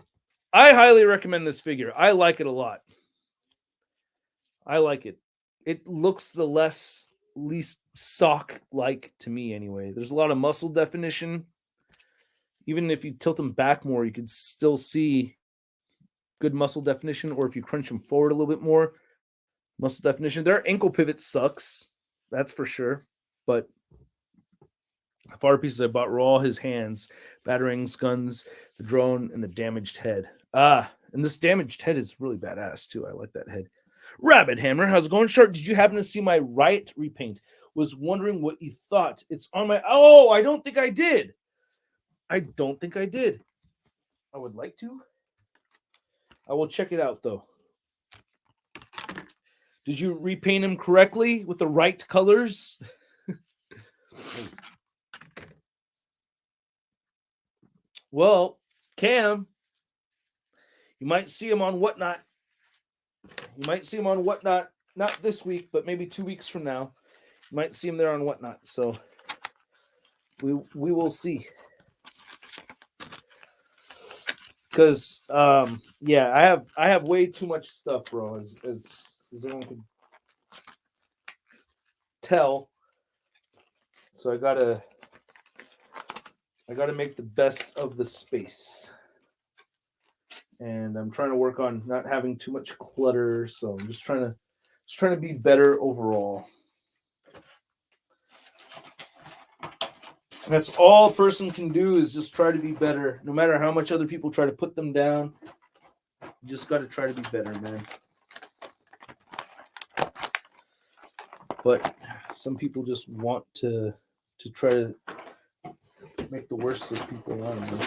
I highly recommend this figure. I like it a lot. I like it. It looks least sock-like to me anyway. There's a lot of muscle definition. Even if you tilt him back more, you could still see good muscle definition. Or if you crunch him forward a little bit more, muscle definition. Their ankle pivot sucks. That's for sure. But the far pieces I bought were all his hands, batarangs, guns, the drone, and the damaged head. And this damaged head is really badass too. I like that head. Rabbit Hammer, how's it going? Shark, did you happen to see my Riot repaint? Was wondering what you thought. It's on my... Oh, I don't think I did. I would like to. I will check it out, though. Did you repaint him correctly with the right colors? Well, Cam, you might see him on Whatnot. Not this week, but maybe 2 weeks from now. You might see him there on Whatnot. So we will see. Because yeah, I have way too much stuff, bro, as everyone can tell. So I gotta make the best of the space. And I'm trying to work on not having too much clutter. So I'm just trying to be better overall. And that's all a person can do is just try to be better. No matter how much other people try to put them down, you just got to try to be better, man. But some people just want to try to make the worst of people around them.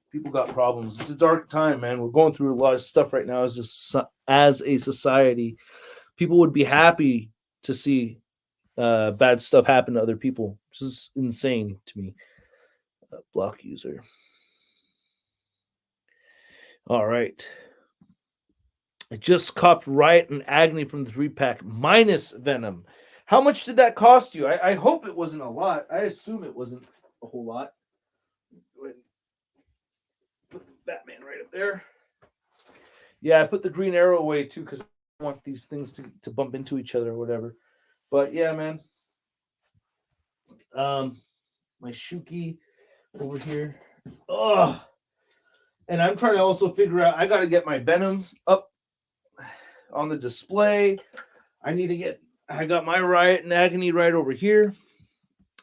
People got problems. It's a dark time, man. We're going through a lot of stuff right now as a society. People would be happy to see bad stuff happen to other people, which is insane to me. Block user. All right. I just copped Riot and Agony from the 3-pack minus Venom. How much did that cost you? I hope it wasn't a lot. I assume it wasn't a whole lot. Go ahead and put Batman right up there. Yeah, I put the Green Arrow away too because I want these things to bump into each other or whatever. But yeah, man. My Shuki over here. Oh, and I'm trying to also figure out. I got to get my Venom up on the display. I got my Riot and Agony right over here.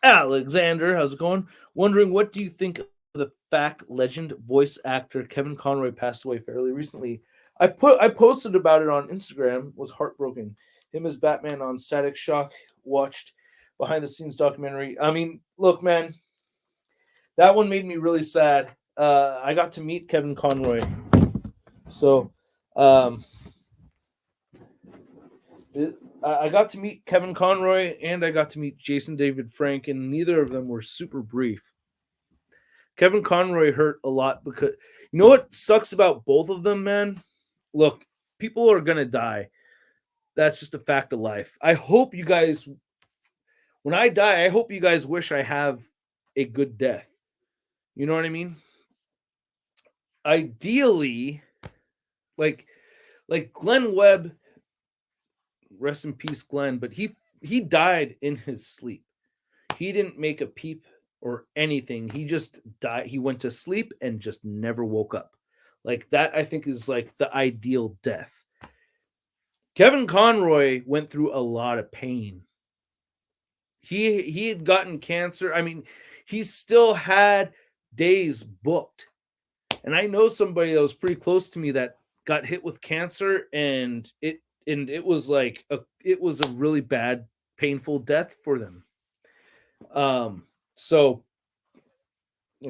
Alexander, how's it going? Wondering, what do you think of the fact legend voice actor Kevin Conroy passed away fairly recently? I posted about it on Instagram. Was heartbroken. Him as Batman on Static Shock. Watched behind the scenes documentary. I mean, look, man, that one made me really sad. I got to meet Kevin Conroy, so um, I got to meet Kevin Conroy and I got to meet Jason David Frank, and neither of them were super brief. Kevin Conroy hurt a lot because you know what sucks about both of them, man? Look, people are going to die. That's just a fact of life. I hope you guys, when I die, I hope you guys wish I have a good death. You know what I mean? Ideally, like Glenn Webb, rest in peace, Glenn, but he died in his sleep. He didn't make a peep or anything. He just died. He went to sleep and just never woke up. Like that, I think, is like the ideal death. Kevin Conroy went through a lot of pain. He had gotten cancer. I mean, he still had days booked. And I know somebody that was pretty close to me that got hit with cancer, and it was like it was a really bad, painful death for them. So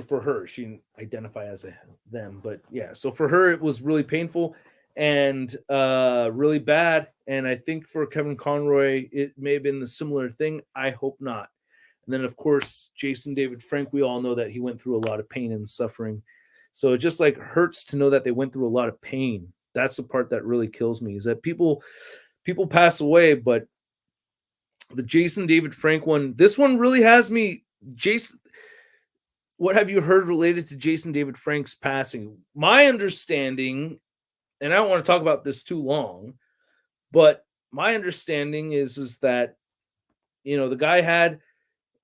for her, she didn't identify as a them, but yeah, so for her it was really painful and really bad. And I think for Kevin Conroy, it may have been the similar thing. I hope not. And then of course, Jason David Frank, we all know that he went through a lot of pain and suffering. So it just like hurts to know that they went through a lot of pain. That's the part that really kills me, is that people pass away, but the Jason David Frank one, this one really has me. Jason, what have you heard related to Jason David Frank's passing? My understanding, and I don't want to talk about this too long, but my understanding is that, you know, the guy had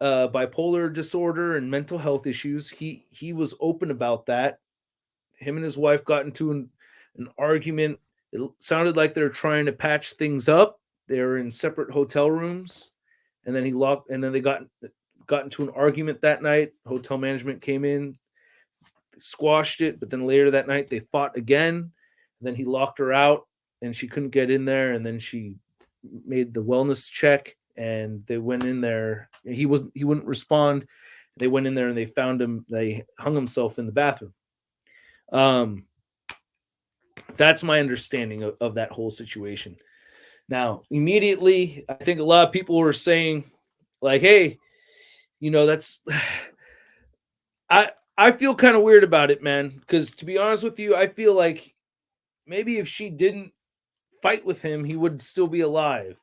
bipolar disorder and mental health issues. He was open about that. Him and his wife got into an argument. It sounded like they were trying to patch things up. They were in separate hotel rooms, and then they got into an argument that night. Hotel management came in, squashed it, but then later that night they fought again. And then he locked her out, and she couldn't get in there. And then she made the wellness check, and they went in there. He wouldn't respond. They went in there and they found him. They hung himself in the bathroom. That's my understanding of that whole situation. Now, immediately, I think a lot of people were saying, like, hey, you know, that's I feel kind of weird about it, man, because to be honest with you, I feel like maybe if she didn't fight with him, he would still be alive.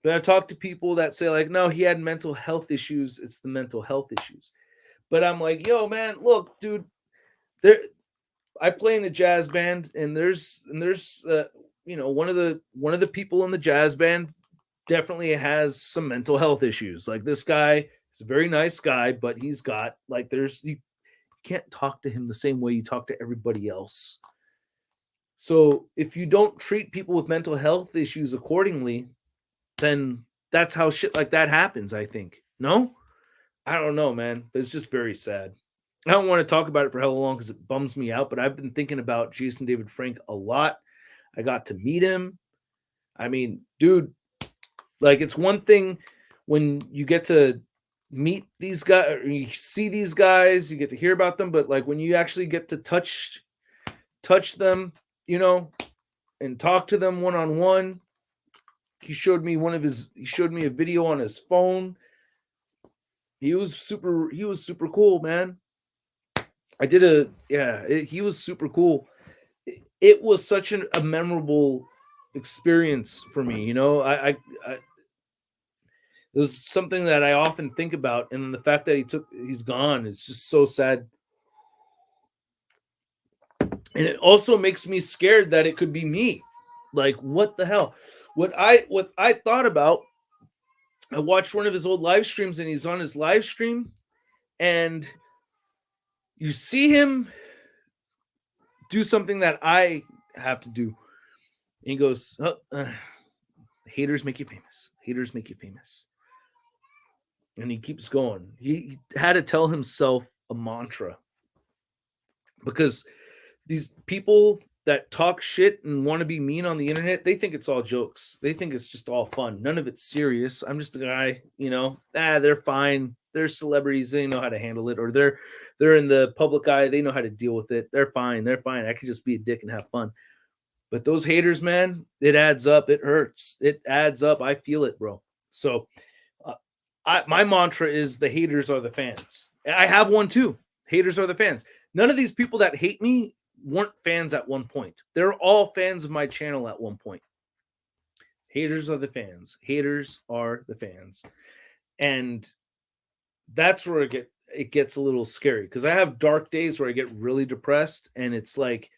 But I talked to people that say, like, no, he had mental health issues. It's the mental health issues. But I'm like, yo, man, look, dude, I play in a jazz band, and there's you know, one of the people in the jazz band definitely has some mental health issues. Like, this guy is a very nice guy, but he's got like you can't talk to him the same way you talk to everybody else. So if you don't treat people with mental health issues accordingly, then that's how shit like that happens, I think. No? I don't know, man. But it's just very sad. I don't want to talk about it for hell long because it bums me out, but I've been thinking about Jason David Frank a lot. I got to meet him. I mean, dude, like, it's one thing when you get to meet these guys, or you see these guys, you get to hear about them, but like when you actually get to touch them, you know, and talk to them one-on-one. He showed me a video on his phone. He was super cool, man. He was super cool. It was such a memorable experience for me, you know. It was something that I often think about, and the fact that he's gone, it's just so sad. And it also makes me scared that it could be me. Like, what the hell? What I thought about, I watched one of his old live streams, and he's on his live stream, and you see him do something that I have to do. And he goes, haters make you famous. Haters make you famous. And he keeps going. He had to tell himself a mantra because these people that talk shit and want to be mean on the internet, they think it's all jokes. They think it's just all fun. None of it's serious. I'm just a guy, they're fine. They're celebrities. They know how to handle it, or they're in the public eye. They know how to deal with it. They're fine. They're fine. I can just be a dick and have fun. But those haters, man, it adds up. It hurts. It adds up. I feel it, bro. So my mantra is the haters are the fans. I have one too. Haters are the fans. None of these people that hate me weren't fans at one point. They're all fans of my channel at one point. Haters are the fans. Haters are the fans. And that's where it gets a little scary because I have dark days where I get really depressed and it's like,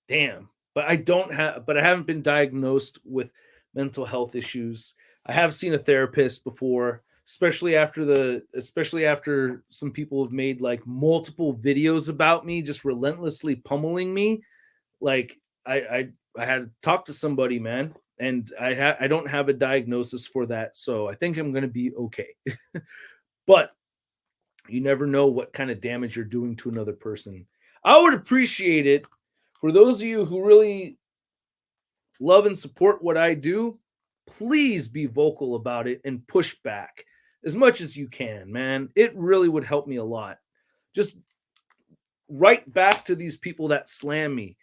damn. But I haven't been diagnosed with mental health issues. I have seen a therapist before, especially after some people have made like multiple videos about me, just relentlessly pummeling me. Like I had to talk to somebody, man, and I don't have a diagnosis for that, so I think I'm gonna be okay. But you never know what kind of damage you're doing to another person. I would appreciate it for those of you who really love and support what I do. Please be vocal about it and push back as much as you can, man. It really would help me a lot. Just write back to these people that slam me.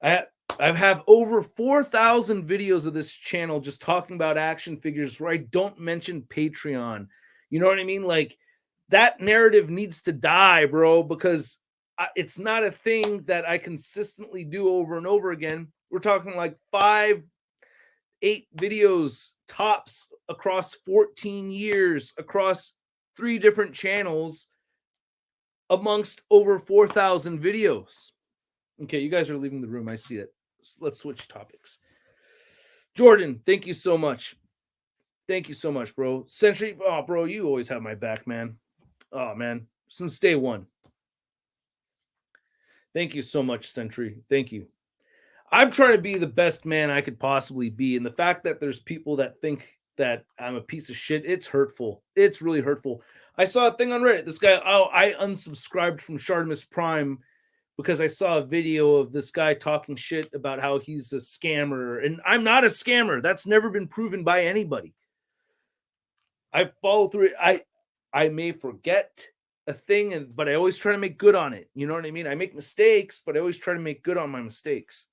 I have over 4,000 videos of this channel just talking about action figures where I don't mention Patreon. You know what I mean? Like, that narrative needs to die, bro, because it's not a thing that I consistently do over and over again. We're talking like 5-8 videos tops across 14 years, across 3 different channels, amongst over 4,000 videos. Okay, you guys are leaving the room. I see it. Let's switch topics. Jordan, thank you so much. Thank you so much, bro. Century, oh, bro, you always have my back, man. Oh, man, since day one. Thank you so much, Century. Thank you. I'm trying to be the best man I could possibly be. And the fact that there's people that think that I'm a piece of shit, it's hurtful. It's really hurtful. I saw a thing on Reddit. This guy, I unsubscribed from ShartimusPrime because I saw a video of this guy talking shit about how he's a scammer. And I'm not a scammer. That's never been proven by anybody. I follow through it. I may forget a thing, but I always try to make good on it. You know what I mean? I make mistakes, but I always try to make good on my mistakes.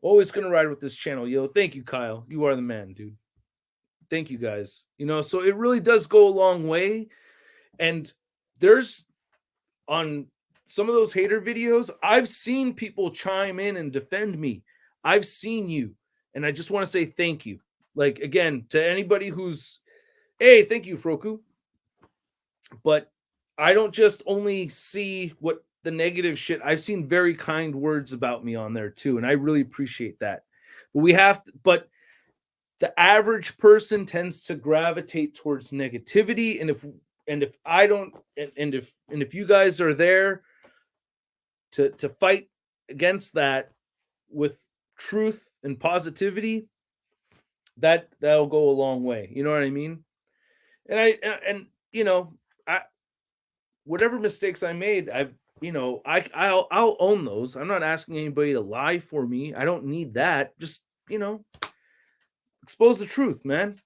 Always going to ride with this channel, yo. Thank you, Kyle. You are the man, dude. Thank you, guys. So it really does go a long way. And there's, on some of those hater videos, I've seen people chime in and defend me. I've seen you. And I just want to say thank you. Like, again, to anybody who's, hey, thank you, Froku. But I don't just only see what the negative shit. I've seen very kind words about me on there too, and I really appreciate that. But the average person tends to gravitate towards negativity, and if I don't, and if you guys are there to fight against that with truth and positivity, that'll go a long way. You know what I mean? And whatever mistakes I made, I'll own those. I'm not asking anybody to lie for me. I don't need that. Just, expose the truth, man.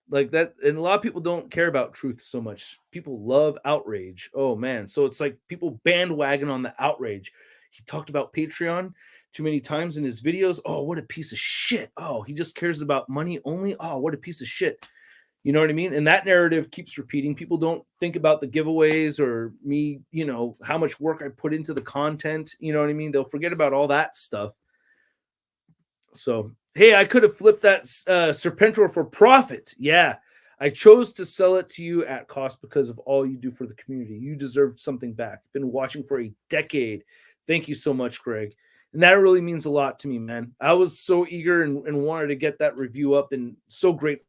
Like that. And a lot of people don't care about truth so much. People love outrage. Oh man. So it's like people bandwagon on the outrage. He talked about Patreon too many times in his videos. Oh, what a piece of shit. Oh, he just cares about money only. Oh, what a piece of shit. You know what I mean? And that narrative keeps repeating. People don't think about the giveaways or me, how much work I put into the content. You know what I mean? They'll forget about all that stuff. So, hey, I could have flipped that Serpentor for profit. Yeah. I chose to sell it to you at cost because of all you do for the community. You deserved something back. Been watching for a decade. Thank you so much, Greg. And that really means a lot to me, man. I was so eager and wanted to get that review up and so grateful.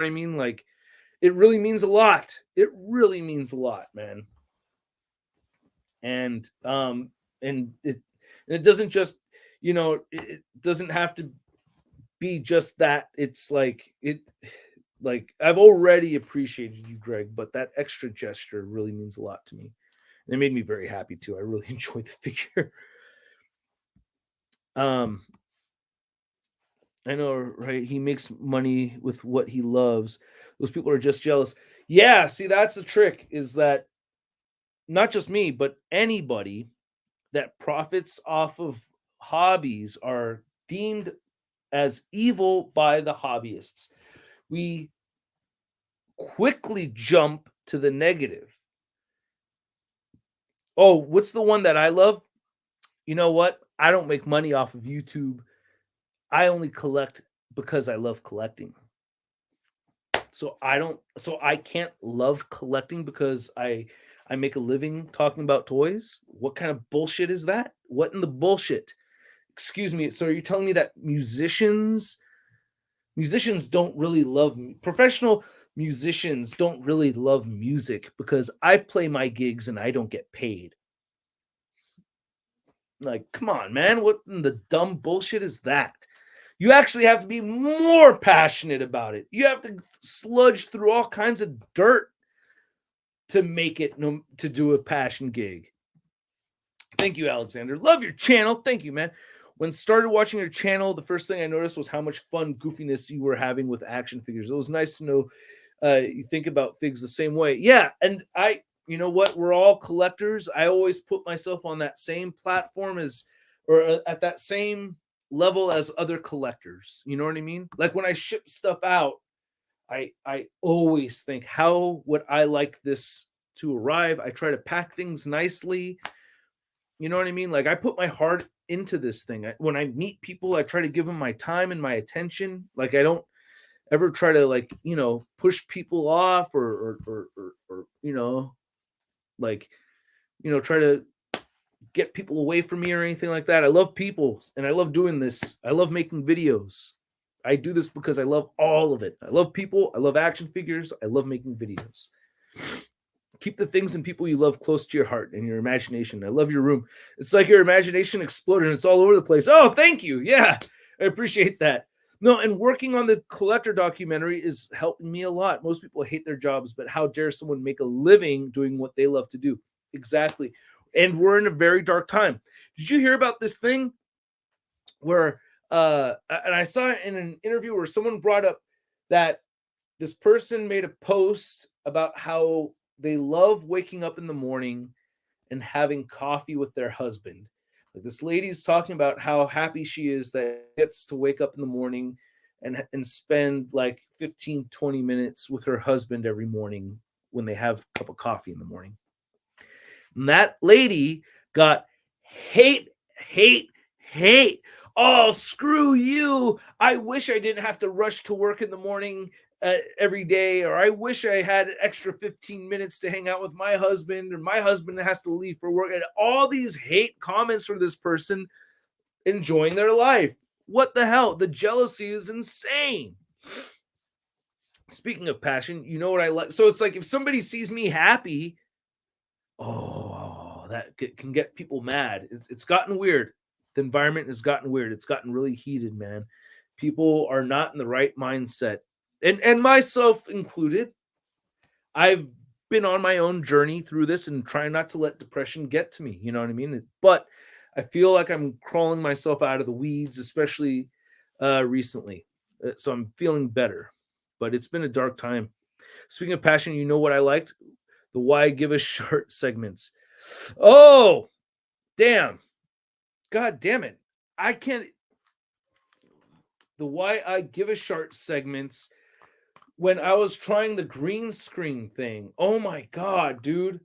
I mean, like, it really means a lot. It really means a lot, man. And it doesn't just, it doesn't have to be just that. It's like Like, I've already appreciated you, Greg, but that extra gesture really means a lot to me. And it made me very happy too. I really enjoy the figure. I know, right? He makes money with what he loves. Those people are just jealous. Yeah, see, that's the trick, is that not just me, but anybody that profits off of hobbies are deemed as evil by the hobbyists. We quickly jump to the negative. Oh, what's the one that I love? You know what? I don't make money off of YouTube. I only collect because I love collecting. So I can't love collecting because I make a living talking about toys. What kind of bullshit is that? What in the bullshit? Excuse me. So are you telling me that musicians don't really love professional musicians don't really love music because I play my gigs and I don't get paid? Like, come on, man. What in the dumb bullshit is that? You actually have to be more passionate about it. You have to sludge through all kinds of dirt to make it, to do a passion gig. Thank you, Alexander. Love your channel. Thank you, man. When started watching your channel, the first thing I noticed was how much fun goofiness you were having with action figures. It was nice to know you think about figs the same way. Yeah, and you know what? We're all collectors. I always put myself on that same platform or at that same level as other collectors. You know what I mean? Like when I ship stuff out, I always think, how would I like this to arrive? I try to pack things nicely. You know what I mean? Like I put my heart into this thing. When I meet people, I try to give them my time and my attention. Like I don't ever try to, like, push people off or like, try to get people away from me or anything like that. I love people and I love doing this. I love making videos. I do this because I love all of it. I love people. I love action figures. I love making videos. Keep the things and people you love close to your heart and your imagination. I love your room. It's like your imagination exploded and it's all over the place. Oh, thank you. Yeah, I appreciate that. No, and working on the collector documentary is helping me a lot. Most people hate their jobs, but how dare someone make a living doing what they love to do? Exactly. And we're in a very dark time. Did you hear about this thing where and I saw it in an interview where someone brought up that this person made a post about how they love waking up in the morning and having coffee with their husband. Like this lady's talking about how happy she is that gets to wake up in the morning and spend like 15-20 minutes with her husband every morning when they have a cup of coffee in the morning. And that lady got hate. Oh, screw you. I wish I didn't have to rush to work in the morning every day, or I wish I had an extra 15 minutes to hang out with my husband, or my husband has to leave for work. And all these hate comments for this person enjoying their life. What the hell? The jealousy is insane. Speaking of passion, you know what I like? So it's like if somebody sees me happy, oh, that can get people mad. It's gotten weird. The environment has gotten weird. It's gotten really heated, man. People are not in the right mindset. And myself included. I've been on my own journey through this and trying not to let depression get to me. You know what I mean? But I feel like I'm crawling myself out of the weeds, especially recently. So I'm feeling better. But it's been a dark time. Speaking of passion, you know what I liked? The Why Give a Shart segments. Oh, damn. God damn it. I can't. The Why I Give a Shart segments when I was trying the green screen thing. Oh my God, dude.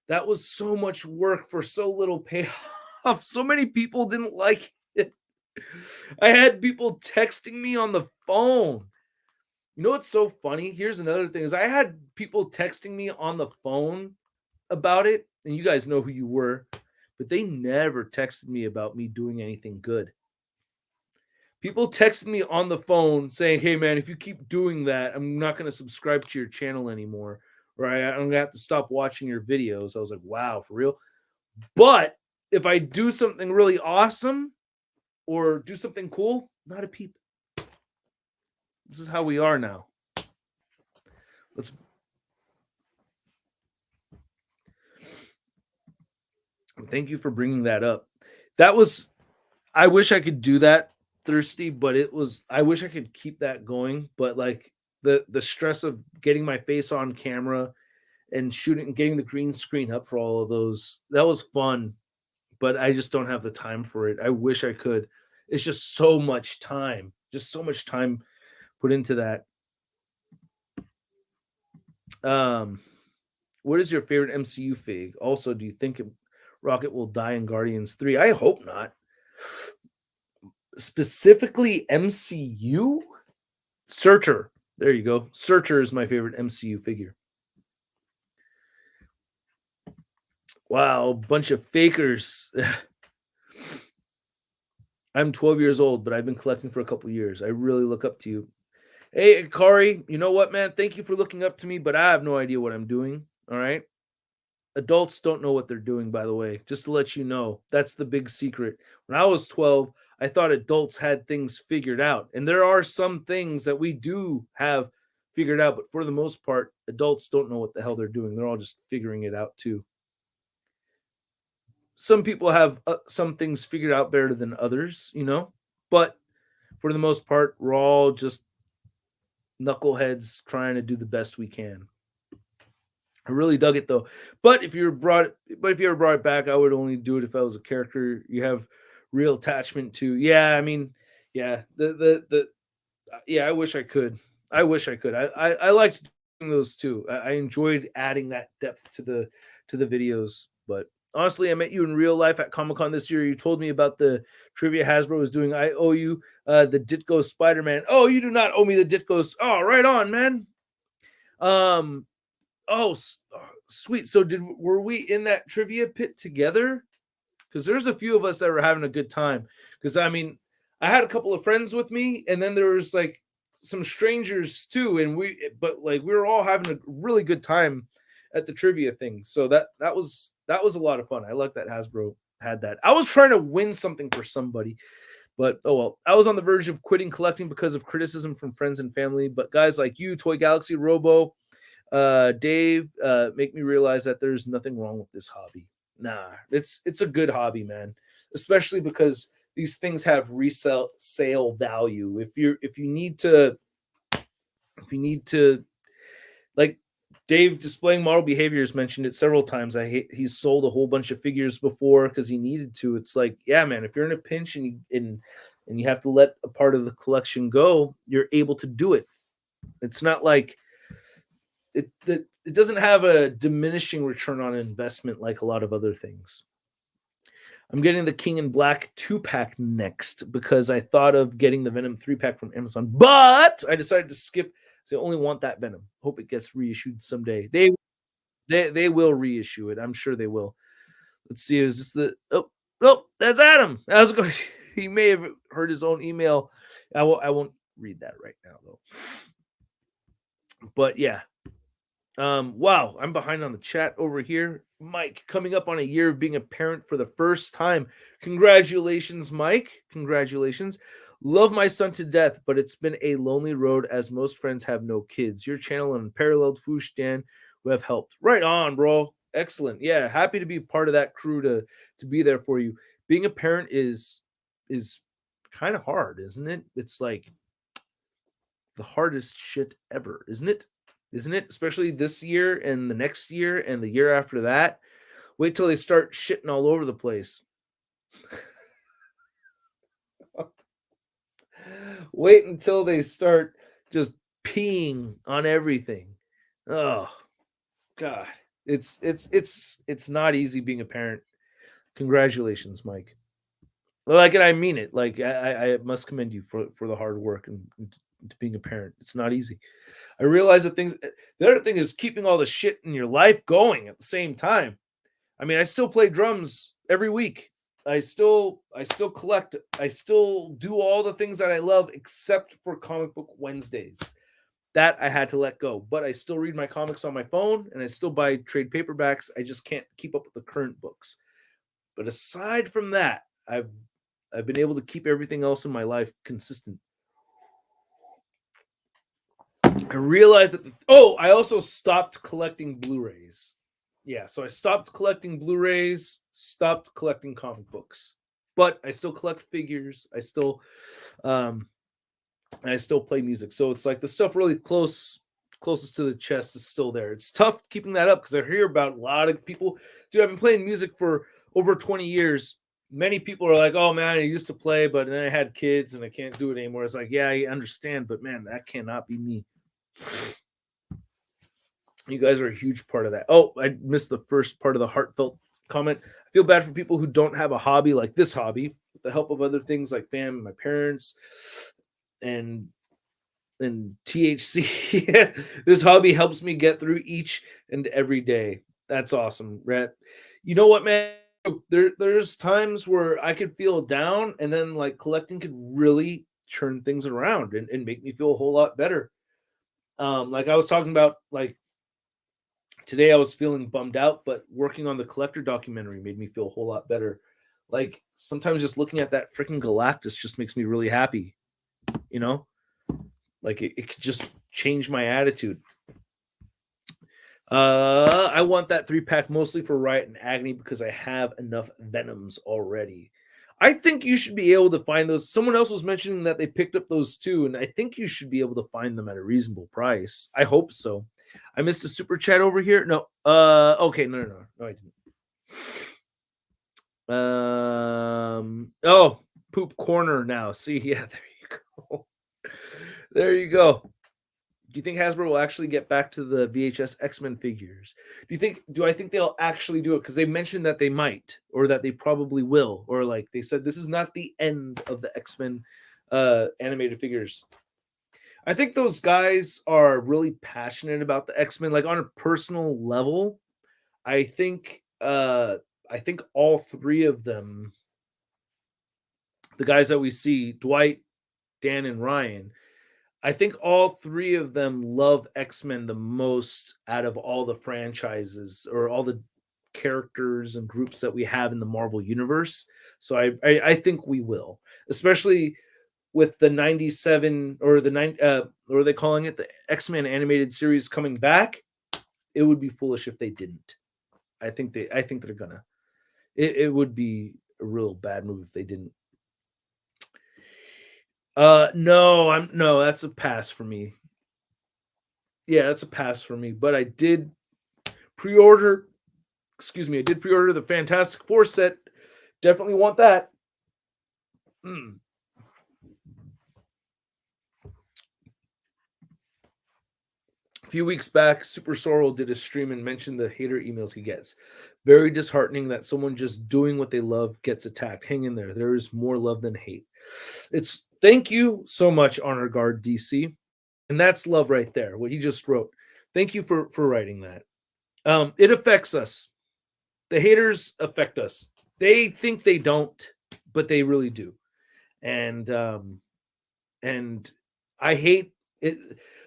That was so much work for so little payoff. So many people didn't like it. I had people texting me on the phone. You know what's so funny? Here's another thing is I had people texting me on the phone about it, and you guys know who you were, but they never texted me about me doing anything good. People texted me on the phone saying, hey, man, if you keep doing that, I'm not going to subscribe to your channel anymore, or I'm going to have to stop watching your videos. I was like, wow, for real? But if I do something really awesome or do something cool, not a peep. This is how we are now. Let's. Thank you for bringing that up. That was. I wish I could do that, Thirsty, but it was. I wish I could keep that going, but like the stress of getting my face on camera and shooting, getting the green screen up for all of those, that was fun. But I just don't have the time for it. I wish I could. It's just so much time. Just so much time put into that. What is your favorite MCU fig? Also, do you think Rocket will die in Guardians 3? I hope not. Specifically MCU? Searcher. There you go. Searcher is my favorite MCU figure. Wow, bunch of fakers. I'm 12 years old, but I've been collecting for a couple years. I really look up to you. Hey, Kari, you know what, man? Thank you for looking up to me, but I have no idea what I'm doing. All right. Adults don't know what they're doing, by the way, just to let you know. That's the big secret. When I was 12, I thought adults had things figured out. And there are some things that we do have figured out, but for the most part, adults don't know what the hell they're doing. They're all just figuring it out too. Some people have some things figured out better than others, you know, but for the most part, we're all just knuckleheads trying to do the best we can. I really dug it though. But if you ever brought it back, I would only do it if I was a character you have real attachment to. Yeah, I mean, yeah, yeah, I wish I could. I wish I could. I liked doing those too. I enjoyed adding that depth to the videos. But honestly, I met you in real life at Comic-Con this year. You told me about the trivia Hasbro was doing. I owe you the Ditko Spider-Man. Oh, you do not owe me the Ditkos. Oh, right on, man. Oh, sweet. So were we in that trivia pit together? Because there's a few of us that were having a good time. Because I mean, I had a couple of friends with me, and then there was like some strangers too, and we were all having a really good time at the trivia thing. So that was a lot of fun. I like that Hasbro had that. I was trying to win something for somebody, but oh well. I was on the verge of quitting collecting because of criticism from friends and family. But guys like you, Toy Galaxy, Robo, Dave, make me realize that there's nothing wrong with this hobby. Nah, it's a good hobby, man. Especially because these things have sale value. If you need to like Dave displaying model behaviors mentioned it several times. He's sold a whole bunch of figures before because he needed to. It's like, yeah, man, if you're in a pinch and you have to let a part of the collection go, you're able to do it. It's not like it doesn't have a diminishing return on investment like a lot of other things. I'm getting the King in Black 2-pack next because I thought of getting the Venom 3-pack from Amazon, but I decided to skip. So I only want that Venom. Hope it gets reissued someday. They will reissue it. I'm sure they will. Let's see. Is this the oh that's Adam. How's it going? He may have heard his own email. I won't read that right now though. But yeah. Wow, I'm behind on the chat over here. Mike, coming up on a year of being a parent for the first time. Congratulations, Mike. Congratulations. Love my son to death, but it's been a lonely road as most friends have no kids. Your channel and Unparalleled Foosh Dan who have helped. Right on, bro. Excellent. Yeah, happy to be part of that crew to be there for you. Being a parent is kind of hard, isn't it? It's like the hardest shit ever, isn't it? Isn't it? Especially this year and the next year and the year after that. Wait till they start shitting all over the place. Wait until they start just peeing on everything. Oh God. It's not easy being a parent. Congratulations, Mike. Like, and I mean it. Like, I must commend you for the hard work and to being a parent. It's not easy. I realize the other thing is keeping all the shit in your life going at the same time. I mean, I still play drums every week. I still collect. I still do all the things that I love except for Comic Book Wednesdays. That I had to let go. But I still read my comics on my phone and I still buy trade paperbacks. I just can't keep up with the current books. But aside from that, I've been able to keep everything else in my life consistent. I realized that. I also stopped collecting Blu-rays. Yeah, so I stopped collecting Blu-rays, stopped collecting comic books, but I still collect figures. I still play music. So it's like the stuff really closest to the chest is still there. It's tough keeping that up because I hear about a lot of people. Dude, I've been playing music for over 20 years. Many people are like, "Oh man, I used to play, but then I had kids and I can't do it anymore." It's like, yeah, I understand, but man, that cannot be me. You guys are a huge part of that. Oh, I missed the first part of the heartfelt comment. I feel bad for people who don't have a hobby like this hobby. With the help of other things like fam, my parents, and THC, this hobby helps me get through each and every day. That's awesome, Rhett. You know what, man? There's times where I could feel down, and then like collecting could really turn things around and make me feel a whole lot better. Like I was talking about, like today I was feeling bummed out, but working on the collector documentary made me feel a whole lot better. Like sometimes just looking at that freaking Galactus just makes me really happy, you know? Like it could just change my attitude. I want that 3-pack mostly for Riot and Agony because I have enough Venoms already. I think you should be able to find those. Someone else was mentioning that they picked up those too, and I think you should be able to find them at a reasonable price. I hope so. I missed a super chat over here. No. Okay. No, I didn't. Oh, poop corner now. See, yeah, there you go. There you go. Do you think Hasbro will actually get back to the VHS X-Men figures? Do I think they'll actually do it? Because they mentioned that they might, or that they probably will, or like they said, this is not the end of the X-Men animated figures. I think those guys are really passionate about the X-Men, like on a personal level. I think all three of them, the guys that we see, Dwight, Dan, and Ryan, I think all three of them love X-Men the most out of all the franchises or all the characters and groups that we have in the Marvel universe. So I think we will, especially with the 97 or the what are they calling it? The X-Men animated series coming back. It would be foolish if they didn't. I think they're gonna. It would be a real bad move if they didn't. No, that's a pass for me. Yeah, that's a pass for me. But I did pre-order. Excuse me, I did pre-order the Fantastic Four set. Definitely want that. A few weeks back, Super Sorrel did a stream and mentioned the hater emails he gets. Very disheartening that someone just doing what they love gets attacked. Hang in there. There is more love than hate. Thank you so much, Honor Guard DC. And that's love right there, what he just wrote. Thank you for writing that. It affects us. The haters affect us. They think they don't, but they really do. And I hate it.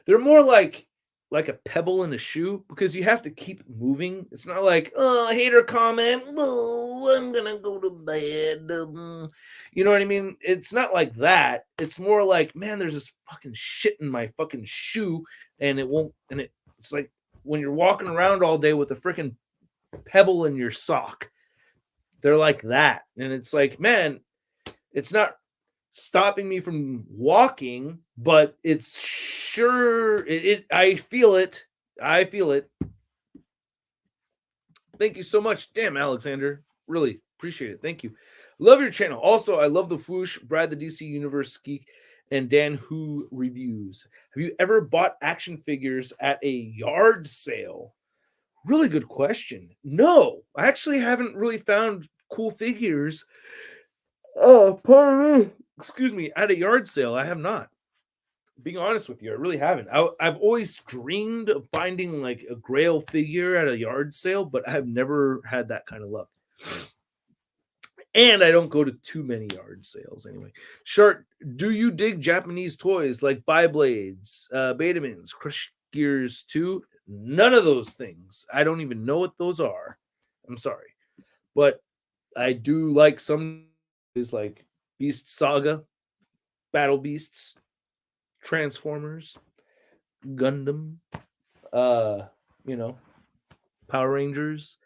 They're more like a pebble in a shoe because you have to keep moving. It's not like, oh, hater comment, oh, I'm gonna go to bed. You know what I mean? It's not like that. It's more like, man, there's this fucking shit in my fucking shoe, and it won't. And it's like when you're walking around all day with a freaking pebble in your sock. They're like that, and it's like, man, it's not stopping me from walking, but it's sure I feel it. Thank you so much. Damn, Alexander. Really appreciate it. Thank you. Love your channel. Also, I love the Fwoosh, Brad the DC Universe Geek, and Dan Who reviews. Have you ever bought action figures at a yard sale? Really good question. No, I actually haven't really found cool figures. Pardon me. Excuse me, at a yard sale. I have not. Being honest with you, I really haven't. I've always dreamed of finding like a Grail figure at a yard sale, but I have never had that kind of luck. And I don't go to too many yard sales anyway. Shart, do you dig Japanese toys like Beyblades, Betamins, Crush Gears 2? None of those things. I don't even know what those are. I'm sorry. But I do like some is like Beast Saga, Battle Beasts, Transformers, Gundam, you know, Power Rangers.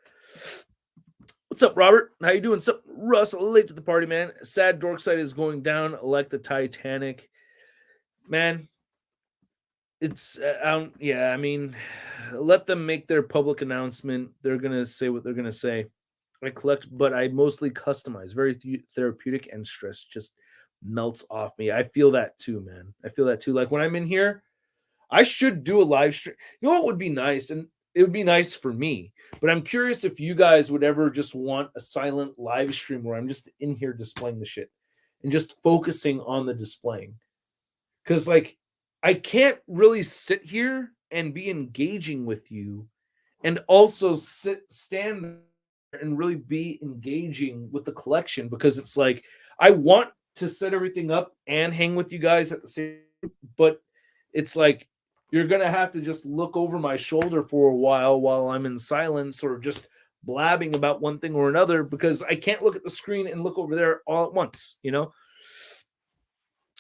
What's up, Robert? How you doing? What's up, Russ? Late to the party, man. Sad Dork site is going down like the Titanic. Man, it's yeah, I mean, let them make their public announcement. They're gonna say what they're gonna say. I collect, but I mostly customize. Very therapeutic, and stress just melts off me. I feel that too, man. I feel that too. Like when I'm in here, I should do a live stream. You know what would be nice? And it would be nice for me. But I'm curious if you guys would ever just want a silent live stream where I'm just in here displaying the shit and just focusing on the displaying. Because, like, I can't really sit here and be engaging with you and also stand there and really be engaging with the collection, because it's like I want to set everything up and hang with you guys at the same time, but it's like you're going to have to just look over my shoulder for a while I'm in silence or just blabbing about one thing or another, because I can't look at the screen and look over there all at once, you know?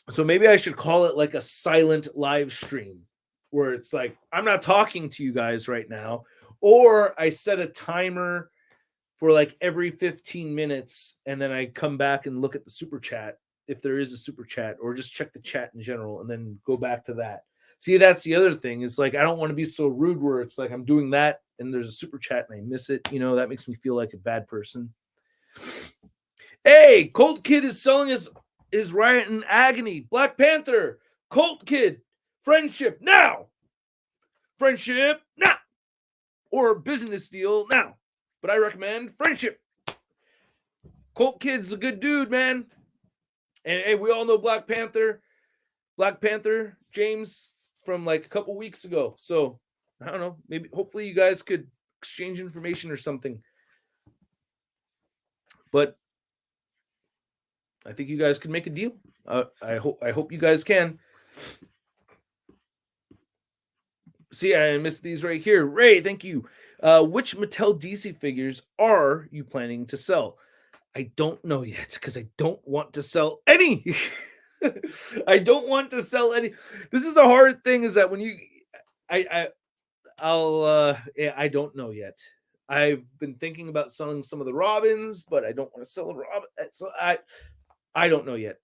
So maybe I should call it like a silent live stream where it's like, I'm not talking to you guys right now. Or I set a timer for like every 15 minutes and then I come back and look at the super chat if there is a super chat, or just check the chat in general and then go back to that. See, that's the other thing. It's like, I don't want to be so rude where it's like I'm doing that and there's a super chat and I miss it. You know, that makes me feel like a bad person. Hey, Colt Kid is selling his Riot and Agony. Black Panther. Colt Kid. Friendship now. Friendship now. Or business deal now. But I recommend friendship. Colt Kid's a good dude, man. And hey, we all know Black Panther. Black Panther, James, from like a couple weeks ago. So, I don't know. Maybe, hopefully you guys could exchange information or something. But I think you guys can make a deal. I hope you guys can. See, I missed these right here. Ray, thank you. Which Mattel DC figures are you planning to sell? I don't know yet because I don't want to sell any. I don't want to sell any. This is the hard thing, is that when you, I don't know yet. I've been thinking about selling some of the Robins, but I don't want to sell a Robin. So I don't know yet.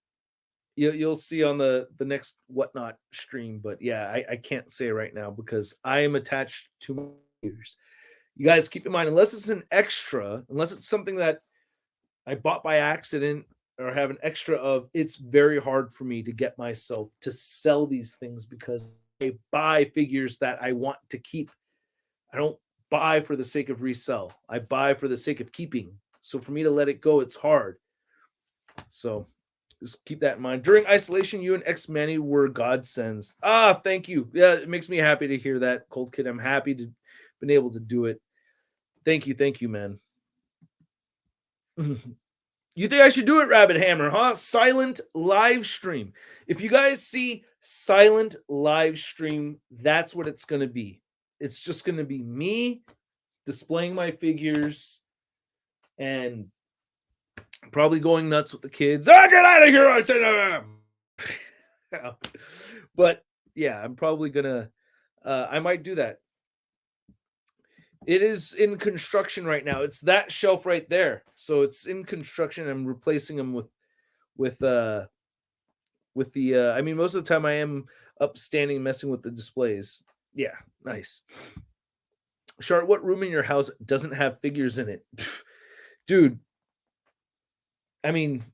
You'll see on the next Whatnot stream, but yeah, I can't say right now because I am attached to my figures. You guys keep in mind, unless it's an extra, unless it's something that I bought by accident or have an extra of, it's very hard for me to get myself to sell these things because I buy figures that I want to keep. I don't buy for the sake of resell. I buy for the sake of keeping. So for me to let it go, it's hard. So just keep that in mind. During isolation, you and X-Manny were godsends. Thank you. Yeah, it makes me happy to hear that, Cold Kid. I'm happy to been able to do it. Thank you, man. You think I should do it, Rabbit Hammer, huh? Silent live stream. If you guys see silent live stream, that's what it's going to be. It's just going to be me displaying my figures and probably going nuts with the kids. Get out of here! I said, no. But yeah, I'm probably gonna. I might do that. It is in construction right now. It's that shelf right there, so it's in construction. I'm replacing them with the. I mean, most of the time I am up standing messing with the displays. Yeah, nice. Shart, what room in your house doesn't have figures in it, dude? I mean,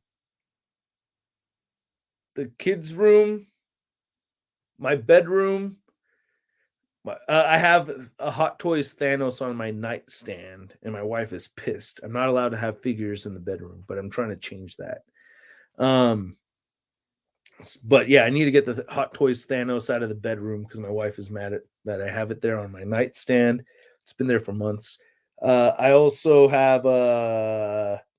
the kids' room, my bedroom. I have a Hot Toys Thanos on my nightstand, and my wife is pissed. I'm not allowed to have figures in the bedroom, but I'm trying to change that. But yeah, I need to get the Hot Toys Thanos out of the bedroom because my wife is mad at that I have it there on my nightstand. It's been there for months. I also have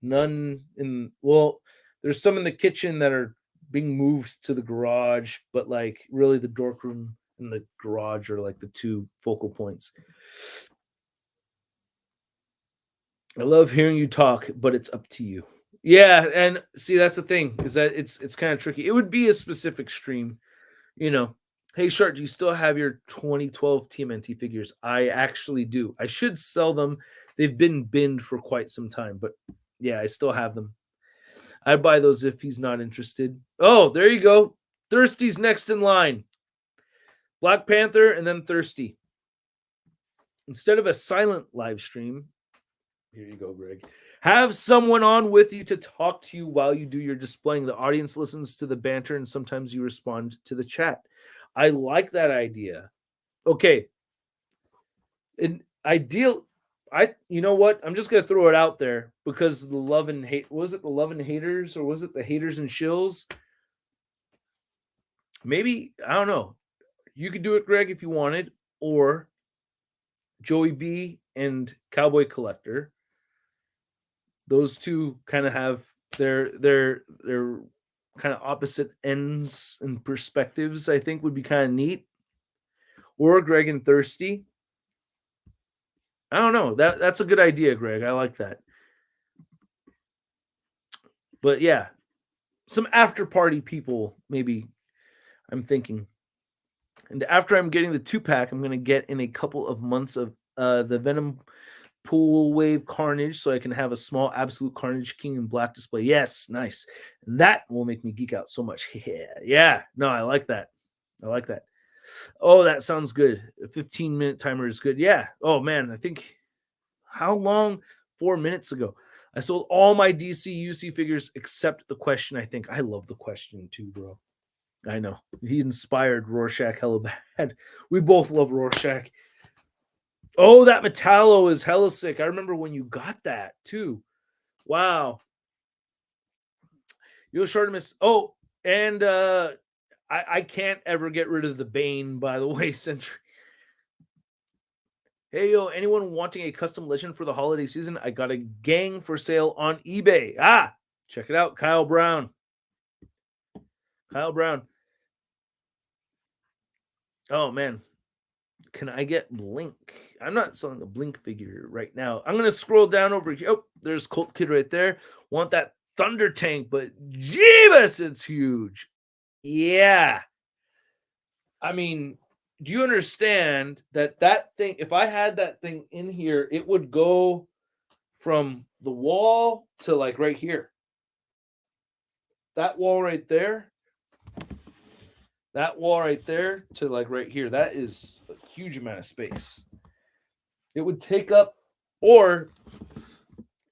none in. Well, there's some in the kitchen that are being moved to the garage, but like really the dork room and the garage are like the two focal points. I love hearing you talk, but it's up to you. Yeah, and see, that's the thing, is that it's kind of tricky. It would be a specific stream, you know. Hey, Shart, do you still have your 2012 TMNT figures? I actually do. I should sell them. They've been binned for quite some time, but yeah, I still have them. I'd buy those if he's not interested. Oh, there you go. Thirsty's next in line. Black Panther and then Thirsty. Instead of a silent live stream, here you go, Greg. Have someone on with you to talk to you while you do your displaying. The audience listens to the banter and sometimes you respond to the chat. I like that idea. Okay. An ideal, you know what? I'm just gonna throw it out there because the love and hate, was it the love and haters or was it the haters and shills? Maybe, I don't know. You could do it, Greg, if you wanted, or Joey B and Cowboy Collector. Those two kind of have their kind of opposite ends and perspectives. I think would be kind of neat. Or Greg and Thirsty. I don't know. That's a good idea, Greg. I like that. But yeah, some after party people, maybe I'm thinking. And after I'm getting the 2-pack, I'm going to get in a couple of months of the Venom Pool Wave Carnage so I can have a small Absolute Carnage King in black display. Yes, nice. And that will make me geek out so much. Yeah. No, I like that. I like that. Oh, that sounds good. A 15-minute timer is good. Yeah. Oh, man. I think, how long? 4 minutes ago. I sold all my DC UC figures except the question, I think. I love the question too, bro. I know. He inspired Rorschach hella bad. We both love Rorschach. Oh, that Metallo is hella sick. I remember when you got that too. Wow. Yo, Shartimus. Oh, and I can't ever get rid of the Bane, by the way, Sentry. Hey, yo, anyone wanting a custom legend for the holiday season? I got a gang for sale on eBay. Ah, check it out. Kyle Brown. Kyle Brown. Oh, man. Can I get Blink? I'm not selling a Blink figure right now. I'm going to scroll down over here. Oh, there's Colt Kid right there. Want that Thunder Tank, but Jeebus, it's huge. Yeah. I mean, do you understand that thing, if I had that thing in here, it would go from the wall to like right here. That wall right there. That wall right there to like right here. That is a huge amount of space. It would take up, or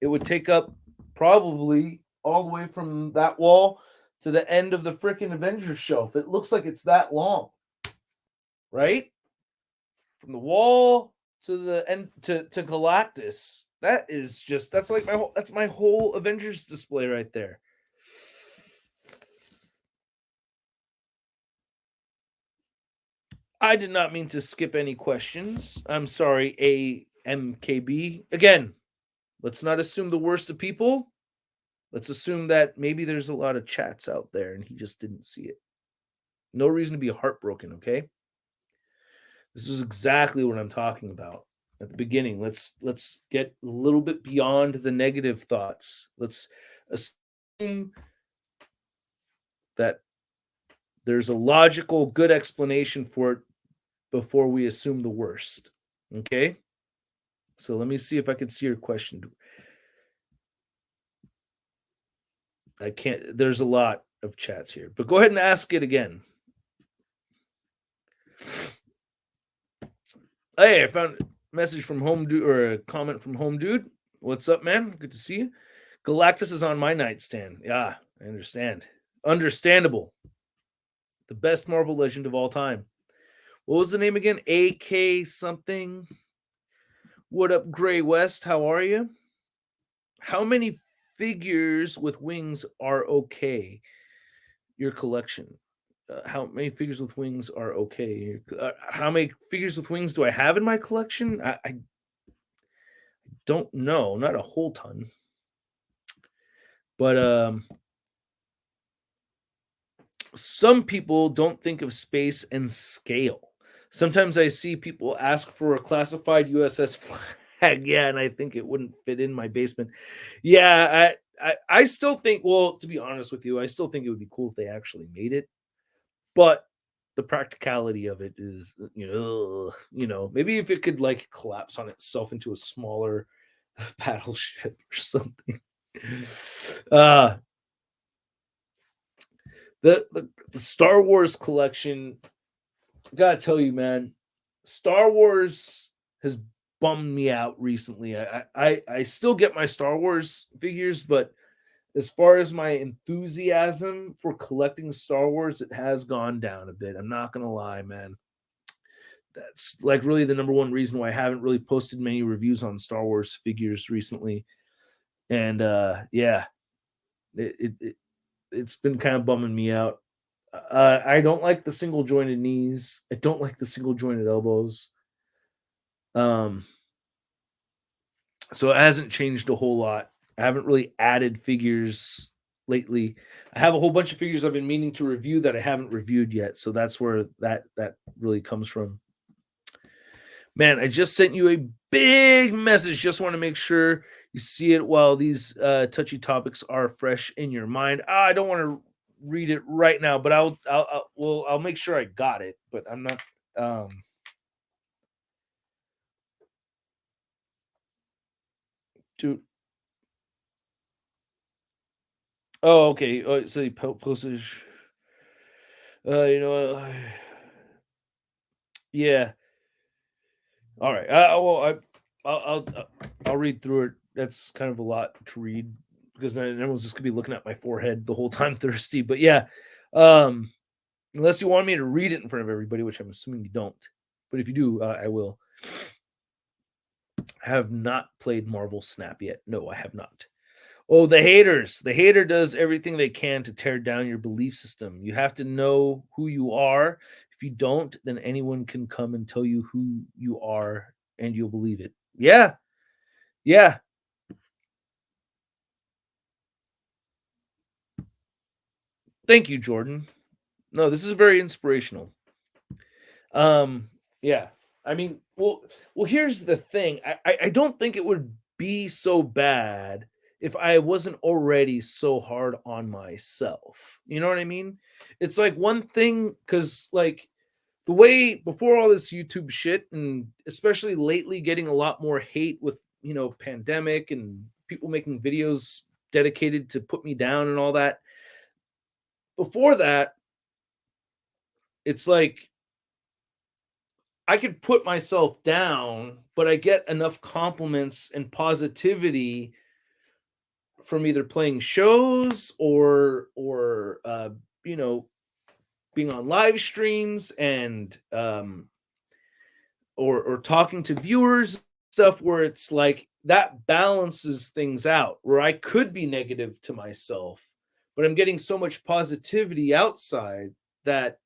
it would take up probably all the way from that wall to the end of the freaking Avengers shelf. It looks like it's that long, right? From the wall to the end to Galactus. That is just, that's like my whole Avengers display right there. I did not mean to skip any questions. I'm sorry, AMKB. Again, let's not assume the worst of people. Let's assume that maybe there's a lot of chats out there and he just didn't see it. No reason to be heartbroken, okay? This is exactly what I'm talking about at the beginning. Let's get a little bit beyond the negative thoughts. Let's assume that there's a logical, good explanation for it before we assume the worst. Okay? So let me see if I can see your question. I can't, there's a lot of chats here, but go ahead and ask it again. Hey, I found a message from Home Dude, or a comment from Home Dude. What's up, man? Good to see you. Galactus is on my nightstand. Yeah, I understand. Understandable. The best Marvel legend of all time. What was the name again? AK something. What up, Gray West? How are you? How many figures with wings are okay? Your collection. How many figures with wings are okay? How many figures with wings do I have in my collection? I don't know. Not a whole ton. But some people don't think of space and scale. Sometimes I see people ask for a classified USS flag. Yeah, and I think it wouldn't fit in my basement. Yeah, I still think, well, to be honest with you, I still think it would be cool if they actually made it. But the practicality of it is, maybe if it could like collapse on itself into a smaller battleship or something. Uh the Star Wars collection, I gotta tell you, man, Star Wars has bummed me out recently. I still get my Star Wars figures, but as far as my enthusiasm for collecting Star Wars, it has gone down a bit. I'm not gonna lie, man. That's like really the number one reason why I haven't really posted many reviews on Star Wars figures recently. And yeah, it's been kind of bumming me out. I don't like the single jointed knees. I don't like the single jointed elbows. Um, so it hasn't changed a whole lot. I haven't really added figures lately. I have a whole bunch of figures I've been meaning to review that I haven't reviewed yet. So that's where that really comes from. Man, I just sent you a big message. Just want to make sure you see it while these touchy topics are fresh in your mind. I don't want to read it right now, but I'll make sure I got it. But I'm not. Dude. Oh, okay. So you posted. Yeah. All right. I'll read through it. That's kind of a lot to read because then everyone's just gonna be looking at my forehead the whole time, thirsty. But yeah, unless you want me to read it in front of everybody, which I'm assuming you don't. But if you do, I will. I have not played Marvel Snap yet. No, I have not. Oh, the haters. The hater does everything they can to tear down your belief system. You have to know who you are. If you don't, then anyone can come and tell you who you are and you'll believe it. Yeah. Yeah. Thank you, Jordan. No, this is very inspirational. Yeah. I mean, well, here's the thing. I don't think it would be so bad if I wasn't already so hard on myself. You know what I mean? It's like one thing because like the way before all this YouTube shit, and especially lately getting a lot more hate with pandemic and people making videos dedicated to put me down and all that. Before that, it's like I could put myself down, but I get enough compliments and positivity from either playing shows or you know being on live streams and or talking to viewers, stuff where it's like that balances things out where I could be negative to myself, but I'm getting so much positivity outside that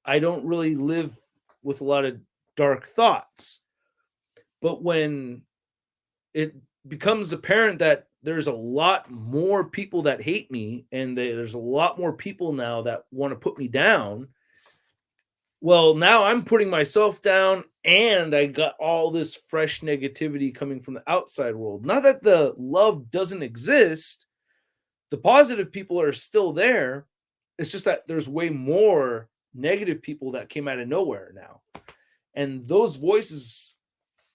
I don't really live with a lot of dark thoughts. But when it becomes apparent that there's a lot more people that hate me and there's a lot more people now that want to put me down, well, now I'm putting myself down and I got all this fresh negativity coming from the outside world. Not that the love doesn't exist, the positive people are still there. It's just that there's way more negative people that came out of nowhere now. And those voices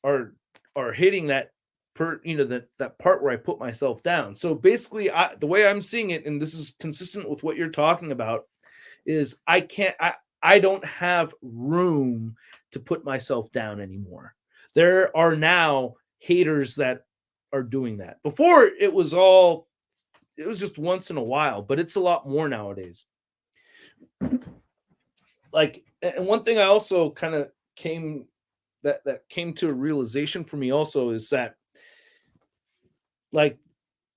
are hitting that that part where I put myself down. So basically the way I'm seeing it, and this is consistent with what you're talking about, is I don't have room to put myself down anymore. There are now haters that are doing that. Before it was just once in a while, but it's a lot more nowadays. Like, and one thing I also kind of came to a realization for me also is that like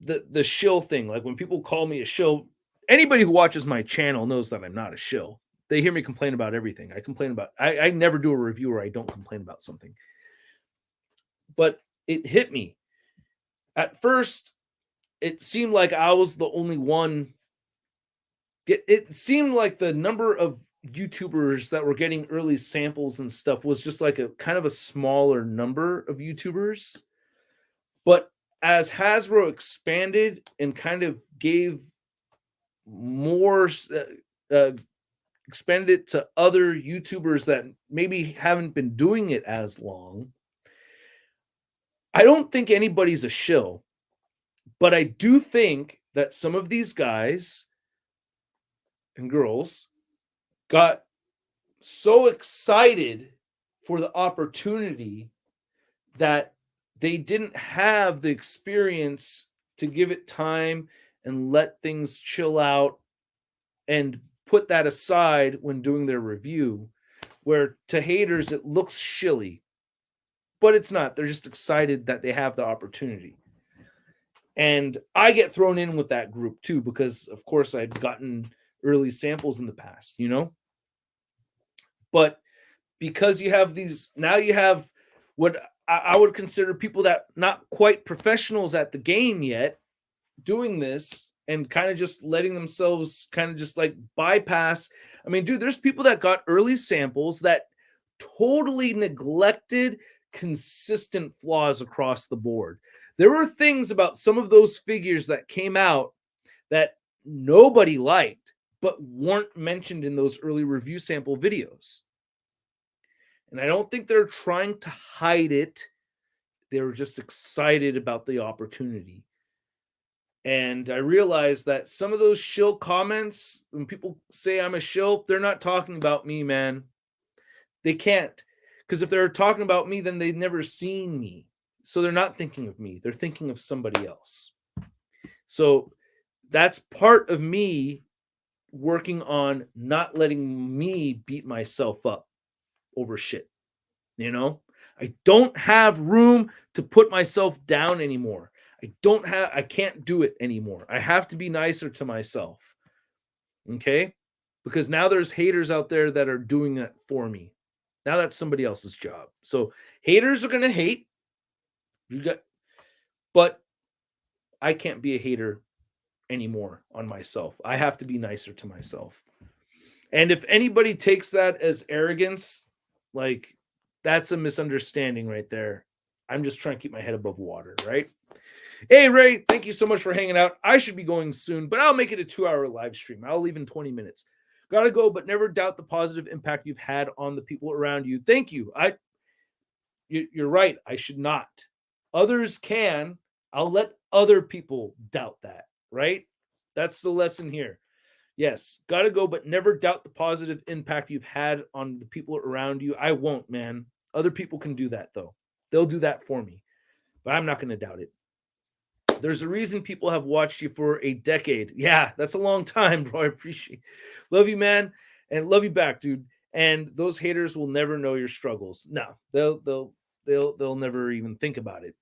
the shill thing, like when people call me a shill, anybody who watches my channel knows that I'm not a shill. They hear me complain about everything. I never do a review where I don't complain about something. But it hit me. At first, it seemed like I was the only one. It seemed like the number of YouTubers that were getting early samples and stuff was just like a kind of a smaller number of YouTubers. But as Hasbro expanded and kind of gave more expanded it to other YouTubers that maybe haven't been doing it as long, I don't think anybody's a shill, but I do think that some of these guys and girls got so excited for the opportunity that they didn't have the experience to give it time and let things chill out and put that aside when doing their review, where to haters it looks shilly, but it's not. They're just excited that they have the opportunity. And I get thrown in with that group too, because of course I've gotten early samples in the past, you know? But because you have these, now you have what I would consider people that not quite professionals at the game yet doing this and kind of just letting themselves kind of just like bypass. I mean, dude, there's people that got early samples that totally neglected consistent flaws across the board. There were things about some of those figures that came out that nobody liked, but weren't mentioned in those early review sample videos. And I don't think they're trying to hide it. They were just excited about the opportunity. And I realized that some of those shill comments, when people say I'm a shill, they're not talking about me, man. They can't. Because if they're talking about me, then they've never seen me. So they're not thinking of me. They're thinking of somebody else. So that's part of me working on not letting me beat myself up over shit. You know, I don't have room to put myself down anymore. I can't do it anymore. I have to be nicer to myself. Okay? Because now there's haters out there that are doing that for me. Now that's somebody else's job. So haters are going to hate. But I can't be a hater anymore on myself. I have to be nicer to myself. And if anybody takes that as arrogance, like, that's a misunderstanding right there. I'm just trying to keep my head above water, right? Hey, Ray, thank you so much for hanging out. I should be going soon, but I'll make it a 2-hour live stream. I'll leave in 20 minutes. Gotta go, but never doubt the positive impact you've had on the people around you. Thank you. You're right. I should not. Others can. I'll let other people doubt that, right? That's the lesson here. Yes, gotta go, but never doubt the positive impact you've had on the people around you. I won't, man. Other people can do that, though. They'll do that for me, but I'm not going to doubt it. There's a reason people have watched you for a decade. Yeah, that's a long time, bro. I appreciate it. Love you, man, and love you back, dude. And those haters will never know your struggles. No, they'll never even think about it.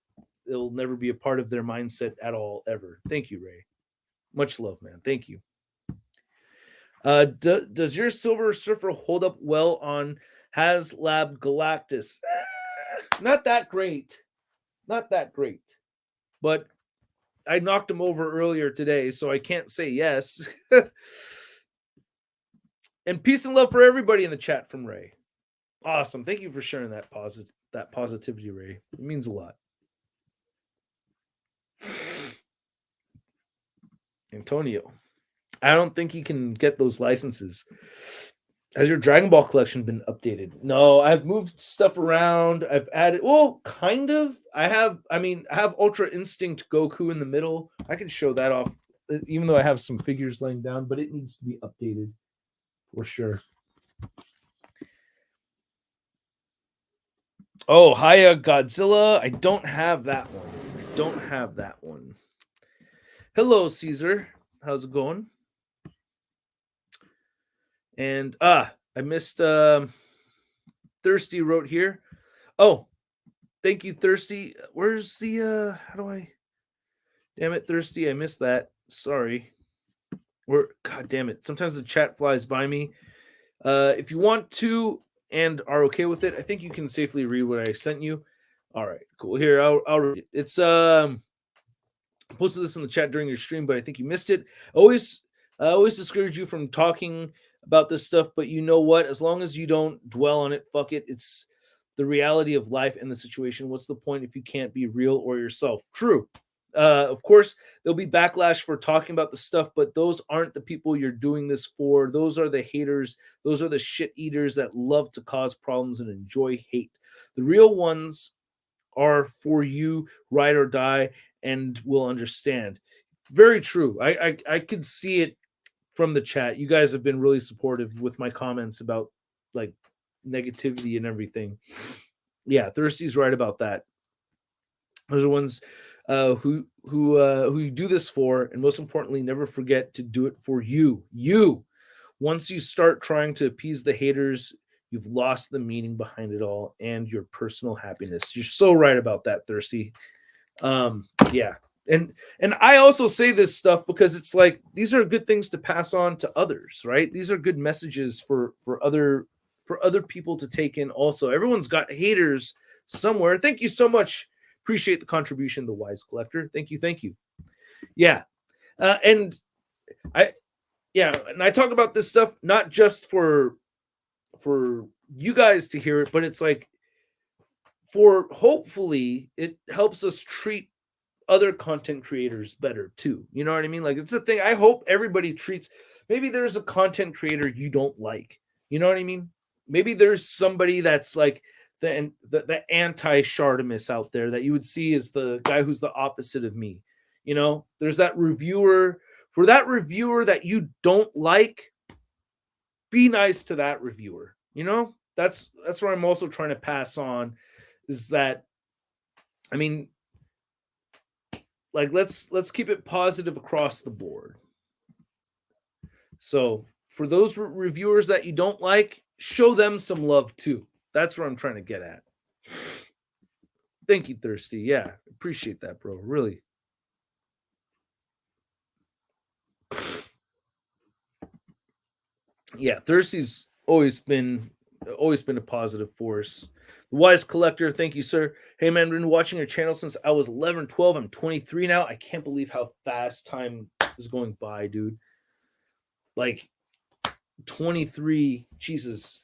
It'll never be a part of their mindset at all, ever. Thank you, Ray. Much love, man. Thank you. Does your Silver Surfer hold up well on HasLab Galactus? Not that great. Not that great. But I knocked him over earlier today, so I can't say yes. And peace and love for everybody in the chat from Ray. Awesome. Thank you for sharing that positivity, Ray. It means a lot. Antonio. I don't think you can get those licenses. Has your Dragon Ball collection been updated? No, I've moved stuff around. I've added, well, kind of. I have Ultra Instinct Goku in the middle. I can show that off, even though I have some figures laying down, but it needs to be updated for sure. Oh, Hiya Godzilla. I don't have that one. Hello, Caesar. How's it going? And I missed Thirsty wrote here. Oh, thank you, Thirsty. Where's the damn it, Thirsty, I missed that. Sorry. God damn it. Sometimes the chat flies by me. If you want to and are okay with it, I think you can safely read what I sent you. All right, cool. Here, I'll read it. It's I posted this in the chat during your stream, but I think you missed it. I always discourage you from talking about this stuff, but you know what? As long as you don't dwell on it, fuck it. It's the reality of life and the situation. What's the point if you can't be real or yourself? True. Of course, there'll be backlash for talking about the stuff, but those aren't the people you're doing this for. Those are the haters. Those are the shit eaters that love to cause problems and enjoy hate. The real ones are for you, ride or die, and will understand. Very true. I could see it from the chat. You guys have been really supportive with my comments about like negativity and everything. Yeah, Thirsty's right about that. Those are ones who you do this for, and most importantly, never forget to do it for you. You. Once you start trying to appease the haters, you've lost the meaning behind it all and your personal happiness. You're so right about that, Thirsty. Yeah. And I also say this stuff because it's like these are good things to pass on to others, right? These are good messages for other people to take in also. Everyone's got haters somewhere. Thank you so much. Appreciate the contribution, the Wise Collector. Thank you, thank you. Yeah. And I talk about this stuff not just for you guys to hear it, but it's like for hopefully it helps us treat other content creators better too. You know what I mean? Like it's a thing. I hope everybody treats. Maybe there's a content creator you don't like. You know what I mean? Maybe there's somebody that's like the anti-Shartimus out there that you would see as the guy who's the opposite of me. You know, there's that reviewer. For that reviewer that you don't like, be nice to that reviewer. You know, that's what I'm also trying to pass on. Is that, I mean, like let's keep it positive across the board. So for those reviewers that you don't like, show them some love too. That's what I'm trying to get at. Thank you, Thirsty. Yeah, appreciate that, bro. Really. Yeah, Thirsty's always been a positive force. The Wise Collector, thank you, sir. Hey, man, I've been watching your channel since I was 11, 12. I'm 23 now. I can't believe how fast time is going by, dude. Like, 23, Jesus.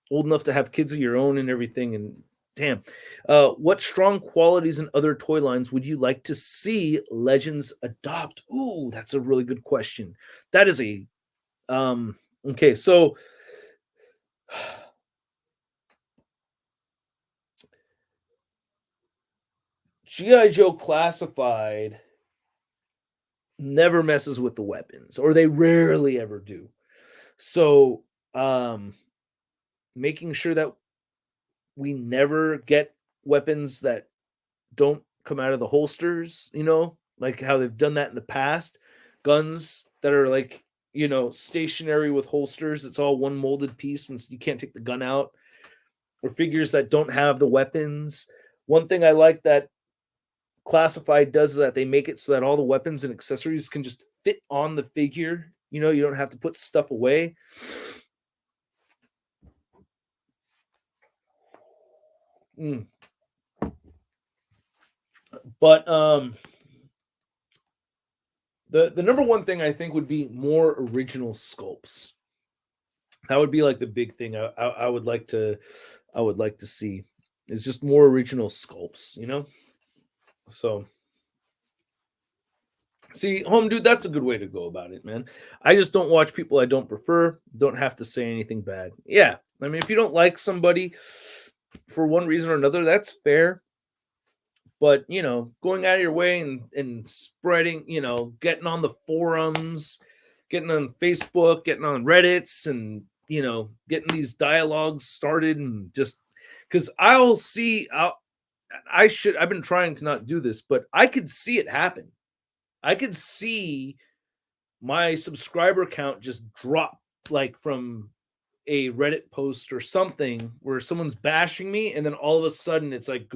Old enough to have kids of your own and everything, and damn. What strong qualities in other toy lines would you like to see Legends adopt? Ooh, that's a really good question. That is a... okay, so... G.I. Joe Classified never messes with the weapons, or they rarely ever do. So, making sure that we never get weapons that don't come out of the holsters, you know, like how they've done that in the past. Guns that are like, you know, stationary with holsters, it's all one molded piece and you can't take the gun out. Or figures that don't have the weapons. One thing I like that Classified does is that they make it so that all the weapons and accessories can just fit on the figure. You know, you don't have to put stuff away. But the number one thing I think would be more original sculpts. That would be like the big thing I would like to see is just more original sculpts, you know? So see, home dude, that's a good way to go about it, man. I just don't watch people I don't prefer. Don't have to say anything bad. Yeah. I mean, if you don't like somebody for one reason or another, that's fair. But, you know, going out of your way and spreading, you know, getting on the forums, getting on Facebook, getting on Reddits, and, you know, getting these dialogues started, and just because I've been trying to not do this, but I could see it happen. I could see my subscriber count just drop, like from a Reddit post or something where someone's bashing me, and then all of a sudden it's like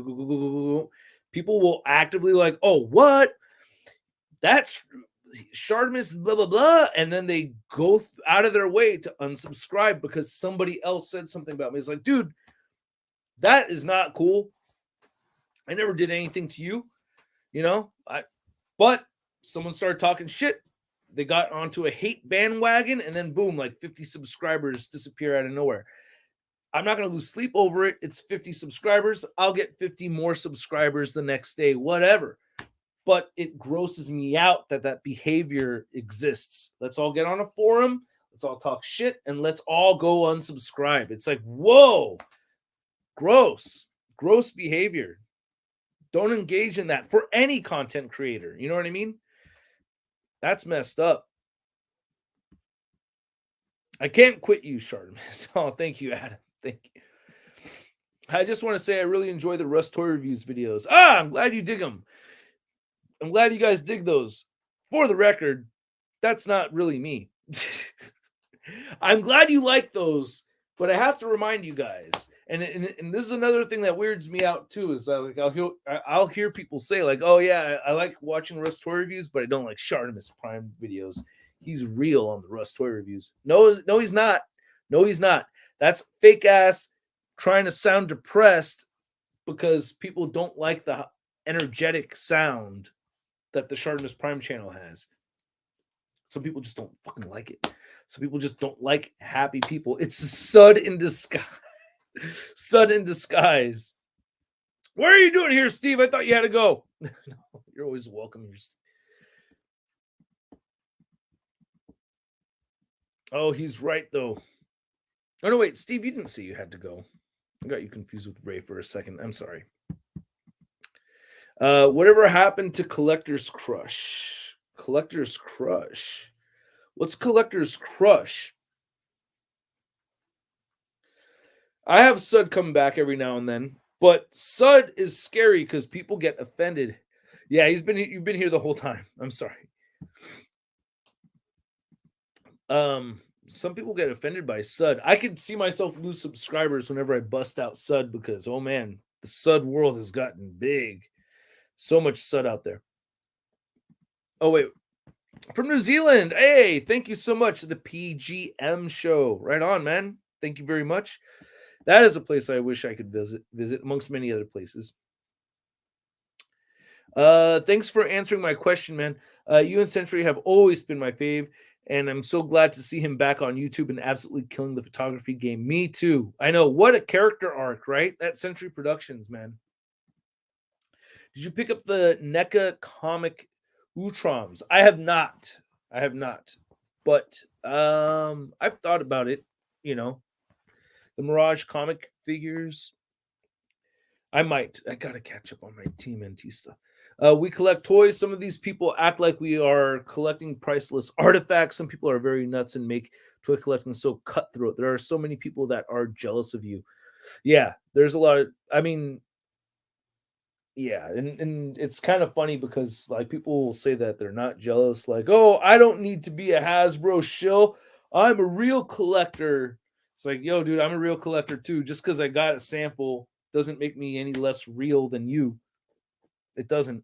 people will actively like, oh, what? That's Shartimus, blah blah blah, and then they go out of their way to unsubscribe because somebody else said something about me. It's like, dude, that is not cool. I never did anything to you, you know. But someone started talking shit. They got onto a hate bandwagon, and then boom, like 50 subscribers disappear out of nowhere. I'm not going to lose sleep over it. It's 50 subscribers. I'll get 50 more subscribers the next day, whatever. but it grosses me out that that behavior exists. Let's all get on a forum, let's all talk shit, and let's all go unsubscribe. It's like, whoa, gross behavior. Don't engage in that for any content creator. You know what I mean? That's messed up. I can't quit you, Shartimus. Oh, thank you, Adam. Thank you. I just want to say I really enjoy the Rust Toy Reviews videos. I'm glad you dig them. I'm glad you guys dig those. For the record, that's not really me. I'm glad you like those, but I have to remind you guys, and this is another thing that weirds me out too, is like I'll hear people say like, oh yeah, I like watching Rust Toy Reviews, but I don't like ShartimusPrime videos. He's real on the Rust Toy Reviews. No, he's not. No, he's not. That's fake ass trying to sound depressed because people don't like the energetic sound that the ShartimusPrime channel has. Some people just don't fucking like it. Some people just don't like happy people. It's a sud in disguise. Sud in disguise. What are you doing here, Steve? I thought you had to go. No, you're always welcome here. Oh, he's right, though. Oh, no, wait. Steve, you didn't say you had to go. I got you confused with Ray for a second. I'm sorry. Whatever happened to Collector's Crush? Collector's Crush. What's Collector's Crush? I have Sud come back every now and then, but Sud is scary because people get offended. Yeah, you've been here the whole time. I'm sorry. Some people get offended by Sud. I could see myself lose subscribers whenever I bust out Sud because, oh man, the Sud world has gotten big. So much Sud out there. Oh, wait. From New Zealand. Hey, thank you so much. The PGM show. Right on, man. Thank you very much. That is a place I wish I could visit amongst many other places. Thanks for answering my question, man. You and Century have always been my fave, and I'm so glad to see him back on YouTube and absolutely killing the photography game. Me too. I know. What a character arc, right? That Century Productions, man. Did you pick up the NECA comic Outrage? I have not. But I've thought about it, you know. The Mirage comic figures. I might. I gotta catch up on my TMNT stuff. We collect toys. Some of these people act like we are collecting priceless artifacts. Some people are very nuts and make toy collecting so cutthroat. There are so many people that are jealous of you. Yeah, there's a lot of, I mean, yeah, and it's kind of funny because like people will say that they're not jealous, like, oh, I don't need to be a Hasbro shill. I'm a real collector. It's like, yo, dude, I'm a real collector too. Just because I got a sample doesn't make me any less real than you. It doesn't.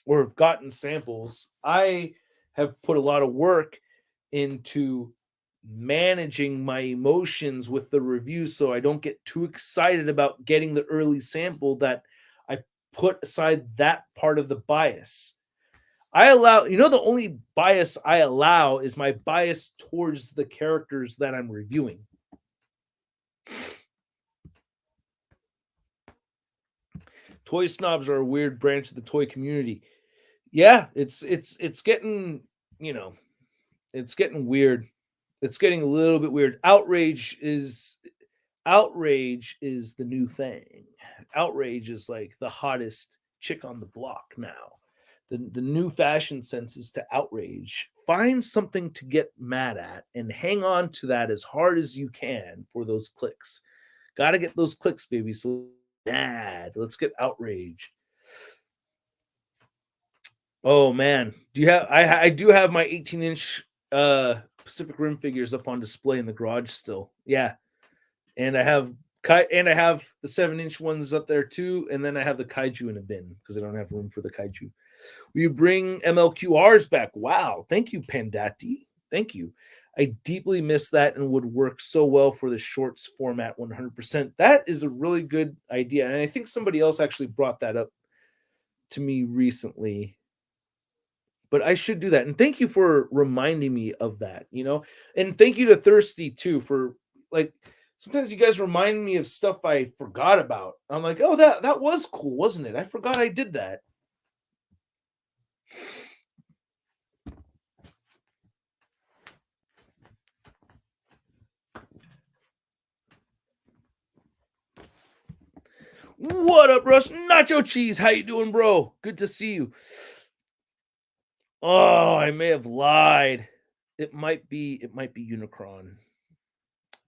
Or have gotten samples. I have put a lot of work into managing my emotions with the reviews so I don't get too excited about getting the early sample that I put aside that part of the bias. I allow, you know, the only bias I allow is my bias towards the characters that I'm reviewing. Toy snobs are a weird branch of the toy community. Yeah, it's getting, you know, it's getting weird. It's getting a little bit weird. Outrage is the new thing. Outrage is like the hottest chick on the block now. The new fashion sense is to outrage. Find something to get mad at and hang on to that as hard as you can for those clicks. Got to get those clicks, baby. So bad. Let's get outrage. Oh man, do you have? I do have my 18-inch Pacific Rim figures up on display in the garage still. Yeah, and I have the 7-inch ones up there too, and then I have the kaiju in a bin because I don't have room for the kaiju. Will you bring MLQRs back? Wow, thank you, Pandati. Thank you. I deeply miss that and would work so well for the shorts format 100%. That is a really good idea. And I think somebody else actually brought that up to me recently. But I should do that. And thank you for reminding me of that, you know? And thank you to Thirsty too for like sometimes you guys remind me of stuff I forgot about. I'm like, oh, that was cool, wasn't it? I forgot I did that. What up, Russ? Nacho Cheese, how you doing, bro? Good to see you. Oh, I may have lied. It might be Unicron.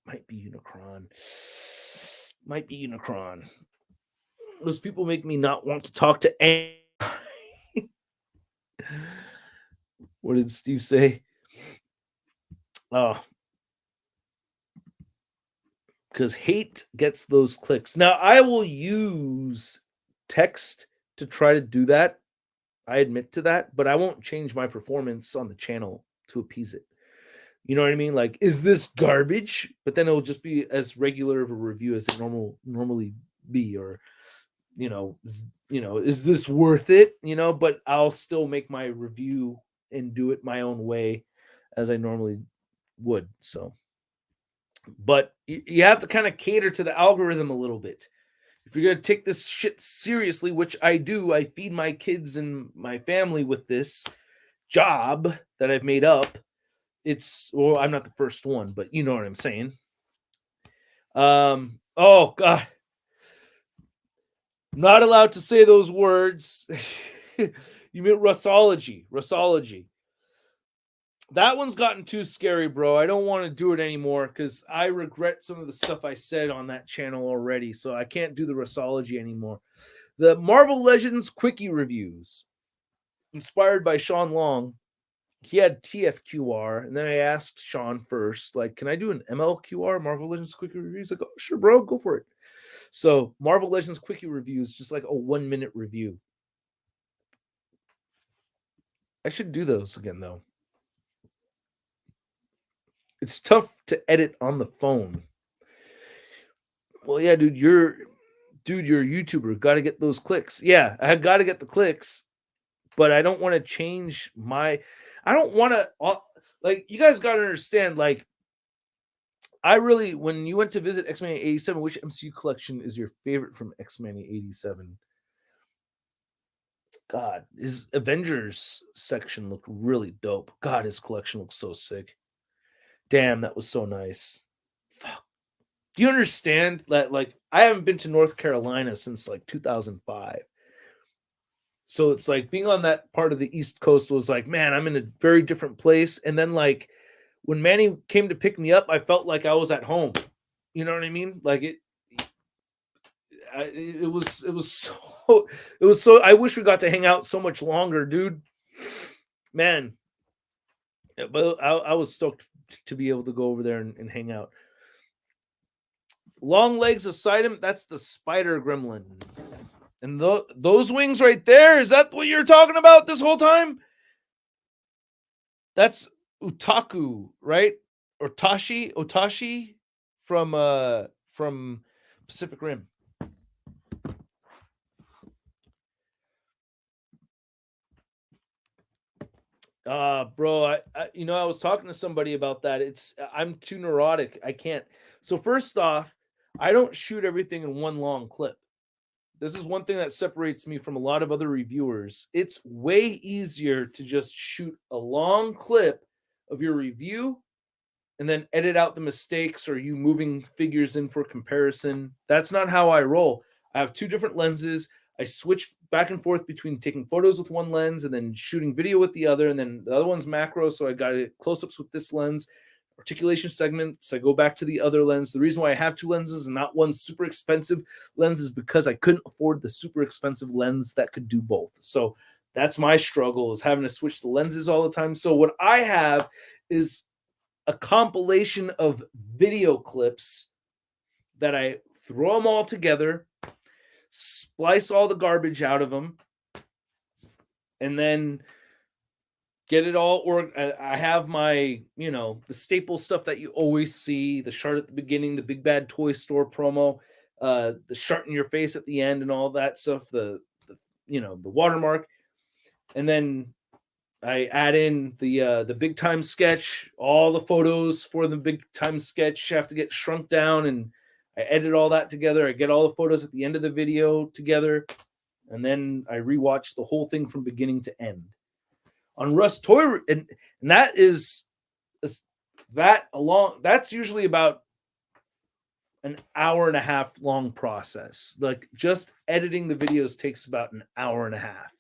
Might be Unicron. Those people make me not want to talk to any. What did Steve say? Oh, because hate gets those clicks. Now, I will use text to try to do that. I admit to that, but I won't change my performance on the channel to appease it. You know what I mean? Like, is this garbage? But then it'll just be as regular of a review as it normally be, or is this worth it? But I'll still make my review and do it my own way as I normally would. So, but you have to kind of cater to the algorithm a little bit. If you're going to take this shit seriously, which I do, I feed my kids and my family with this job that I've made up. I'm not the first one, but you know what I'm saying. Oh God. Not allowed to say those words. You mean Russology. That one's gotten too scary, bro. I don't want to do it anymore because I regret some of the stuff I said on that channel already. So I can't do the Russology anymore. The Marvel Legends Quickie Reviews, inspired by Sean Long. He had TFQR, and then I asked Sean first, like, can I do an MLQR, Marvel Legends Quickie Reviews? Like, oh, sure, bro, go for it. So Marvel Legends Quickie Reviews, just like a 1-minute review. I should do those again, though. It's tough to edit on the phone. Well, yeah, dude, you're a YouTuber. Got to get those clicks. Yeah, I got to get the clicks, but I don't want to change I don't want to, like, you guys got to understand, like, when you went to visit X-Men 87, which MCU collection is your favorite from X-Men 87? God, his Avengers section looked really dope. God, his collection looks so sick. Damn, that was so nice. Fuck. Do you understand that? Like, I haven't been to North Carolina since like 2005. So it's like being on that part of the East Coast was like, man, I'm in a very different place. And then, like, when Manny came to pick me up, I felt like I was at home. You know what I mean? Like, it was so I wish we got to hang out so much longer, dude. Man. But I was stoked to be able to go over there and hang out. Long legs aside him, that's the spider gremlin. And those wings right there, is that what you're talking about this whole time? That's Utaku, right? Or Otashi from Pacific Rim. Bro, I was talking to somebody about that. I'm too neurotic. I can't. So first off, I don't shoot everything in one long clip. This is one thing that separates me from a lot of other reviewers. It's way easier to just shoot a long clip of your review and then edit out the mistakes or you moving figures in for comparison. That's not how I roll. I have two different lenses. I switch back and forth between taking photos with one lens and then shooting video with the other. And then the other one's macro. So I got close-ups with this lens. Articulation segments, I go back to the other lens. The reason why I have two lenses and not one super expensive lens is because I couldn't afford the super expensive lens that could do both. So that's my struggle, is having to switch the lenses all the time. So what I have is a compilation of video clips that I throw them all together, splice all the garbage out of them, and then get it all. Or I have my, the staple stuff that you always see, the Shart at the beginning, the Big Bad Toy Store promo, the Shart in your face at the end and all that stuff, the watermark. And then I add in the big time sketch. All the photos for the big time sketch have to get shrunk down, and I edit all that together. I get all the photos at the end of the video together, and then I rewatch the whole thing from beginning to end. On Russ Toy, and that is that along. That's usually about an hour and a half long process. Like just editing the videos takes about an hour and a half.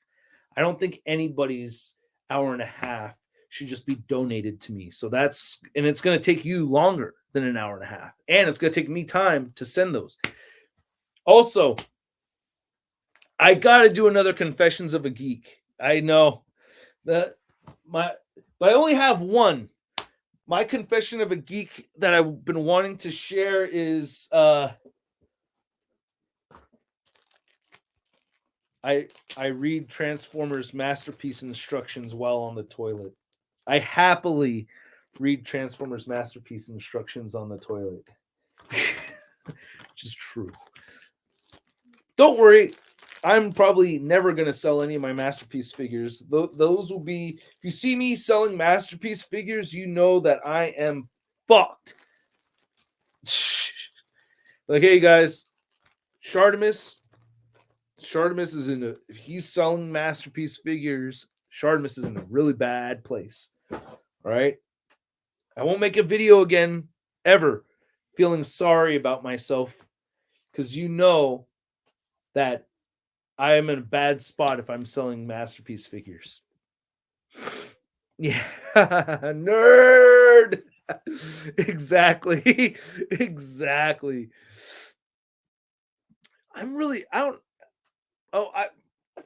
I don't think anybody's hour and a half should just be donated to me. So and it's going to take you longer than an hour and a half. And it's going to take me time to send those. Also, I got to do another Confessions of a Geek. I know that but I only have one. My confession of a geek that I've been wanting to share is I read Transformers Masterpiece instructions while on the toilet. I happily read Transformers Masterpiece instructions on the toilet. Which is true. Don't worry. I'm probably never going to sell any of my Masterpiece figures. Those will be... If you see me selling Masterpiece figures, you know that I am fucked. Like, hey, guys. Shartimus is in a... If he's selling Masterpiece figures, Shartimus is in a really bad place. All right? I won't make a video again, ever, feeling sorry about myself. Because you know that I am in a bad spot if I'm selling Masterpiece figures. Yeah. Nerd. Exactly. Exactly. My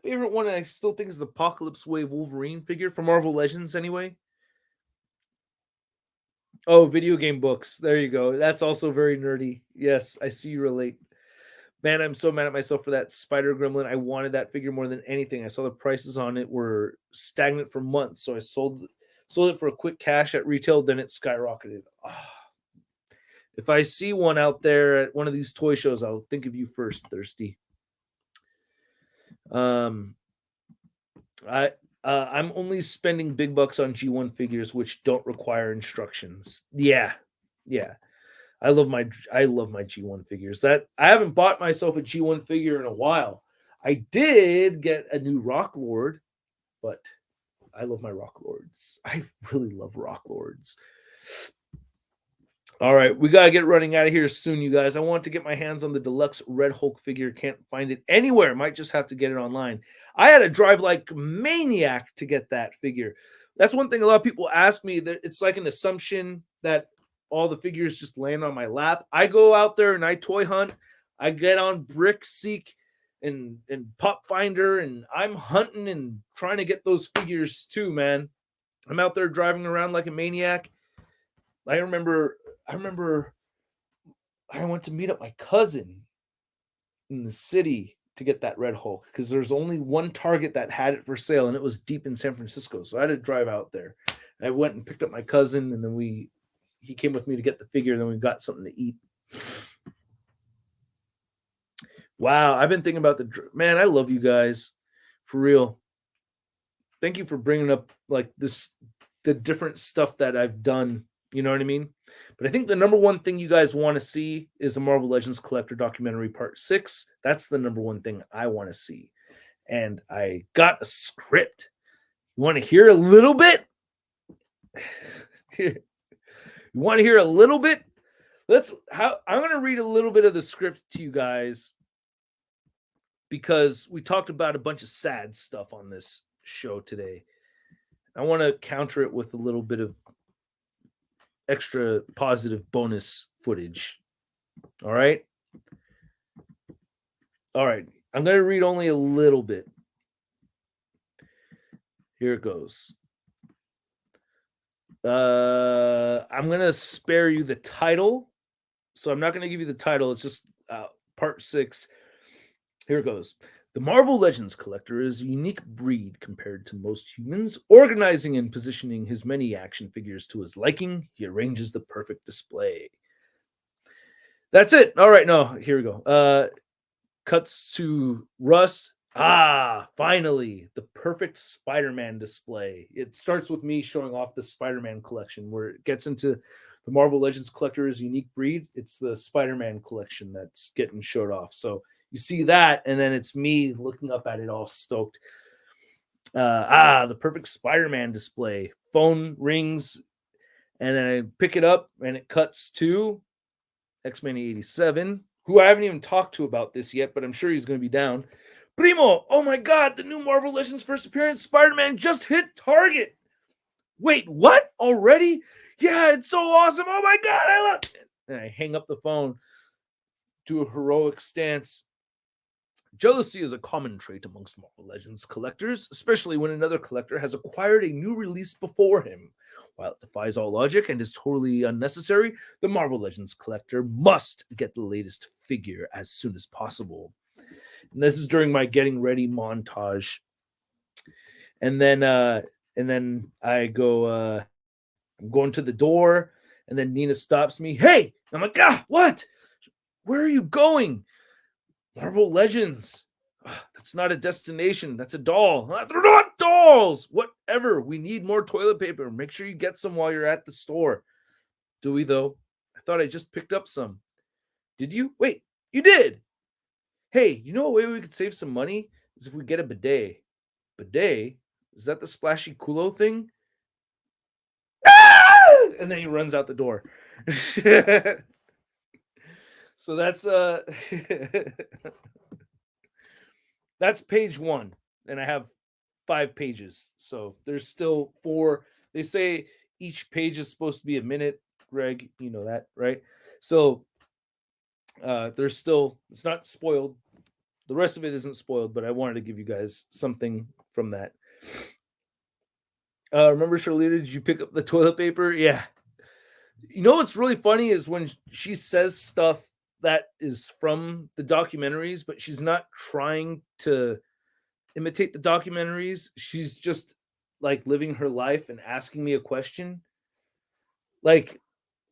favorite one I still think is the Apocalypse Wave Wolverine figure from Marvel Legends anyway. Oh, video game books. There you go. That's also very nerdy. Yes, I see you relate. Man, I'm so mad at myself for that Spider Gremlin. I wanted that figure more than anything. I saw the prices on it were stagnant for months, so I sold it for a quick cash at retail. Then it skyrocketed. Oh. If I see one out there at one of these toy shows, I'll think of you first, Thirsty. I'm only spending big bucks on G1 figures, which don't require instructions. Yeah. I love my G1 figures. That I haven't bought myself a G1 figure in a while. I did get a new Rock Lord, but I love my Rock Lords. I really love Rock Lords. All right, we gotta get running out of here soon, you guys. I want to get my hands on the deluxe Red Hulk figure. Can't find it anywhere. Might just have to get it online. I had to drive like maniac to get that figure. That's one thing a lot of people ask me. That it's like an assumption that all the figures just land on my lap. I go out there and I toy hunt. I get on BrickSeek and Pop Finder, and I'm hunting and trying to get those figures too, man. I'm out there driving around like a maniac. I remember I went to meet up my cousin in the city to get that Red Hulk because there's only one Target that had it for sale, and it was deep in San Francisco. So I had to drive out there. And I went and picked up my cousin, and then he came with me to get the figure, and then we got something to eat. Wow, I've been thinking about man, I love you guys. For real. Thank you for bringing up like the different stuff that I've done. You know what I mean? But I think the number one thing you guys want to see is a Marvel Legends Collector documentary part 6. That's the number one thing I want to see. And I got a script. You want to hear a little bit? You want to hear a little bit? I'm going to read a little bit of the script to you guys because we talked about a bunch of sad stuff on this show today. I want to counter it with a little bit of extra positive bonus footage. All right. I'm going to read only a little bit. Here it goes. I'm going to spare you the title. So I'm not going to give you the title. It's just part 6. Here it goes. The Marvel Legends Collector is a unique breed compared to most humans. Organizing and positioning his many action figures to his liking, he arranges the perfect display. That's it. All right, no, here we go. Cuts to Russ. Finally, the perfect Spider-Man display. It starts with me showing off the Spider-Man collection where it gets into the Marvel Legends Collector is a unique breed. It's the Spider-Man collection that's getting showed off. So you see that, and then it's me looking up at it all stoked. The perfect Spider-Man display. Phone rings, and then I pick it up, and it cuts to, X-Men 87, who I haven't even talked to about this yet, but I'm sure he's going to be down. Primo, oh my God, the new Marvel Legends first appearance, Spider-Man just hit Target. Wait, what? Already? Yeah, it's so awesome. Oh my God, I love it. And I hang up the phone, do a heroic stance. Jealousy is a common trait amongst Marvel Legends collectors, especially when another collector has acquired a new release before him. While it defies all logic and is totally unnecessary, the Marvel Legends collector must get the latest figure as soon as possible. And this is during my getting ready montage. And then I go, I'm going to the door, and then Nina stops me. Hey! I'm like, what? Where are you going? Marvel Legends. That's not a destination. That's a doll. They're not dolls. Whatever. We need more toilet paper. Make sure you get some while you're at the store. Do we, though? I thought I just picked up some. Did you? Wait, you did. Hey, you know a way we could save some money? Is if we get a bidet. Bidet? Is that the splashy culo thing? And then he runs out the door. So that's that's page 1, and I have 5 pages. So there's still 4. They say each page is supposed to be a minute. Greg, you know that, right? So there's still, it's not spoiled. The rest of it isn't spoiled, but I wanted to give you guys something from that. Remember, Charlita, did you pick up the toilet paper? Yeah. You know what's really funny is when she says stuff that is from the documentaries, but she's not trying to imitate the documentaries. She's just like living her life and asking me a question. Like,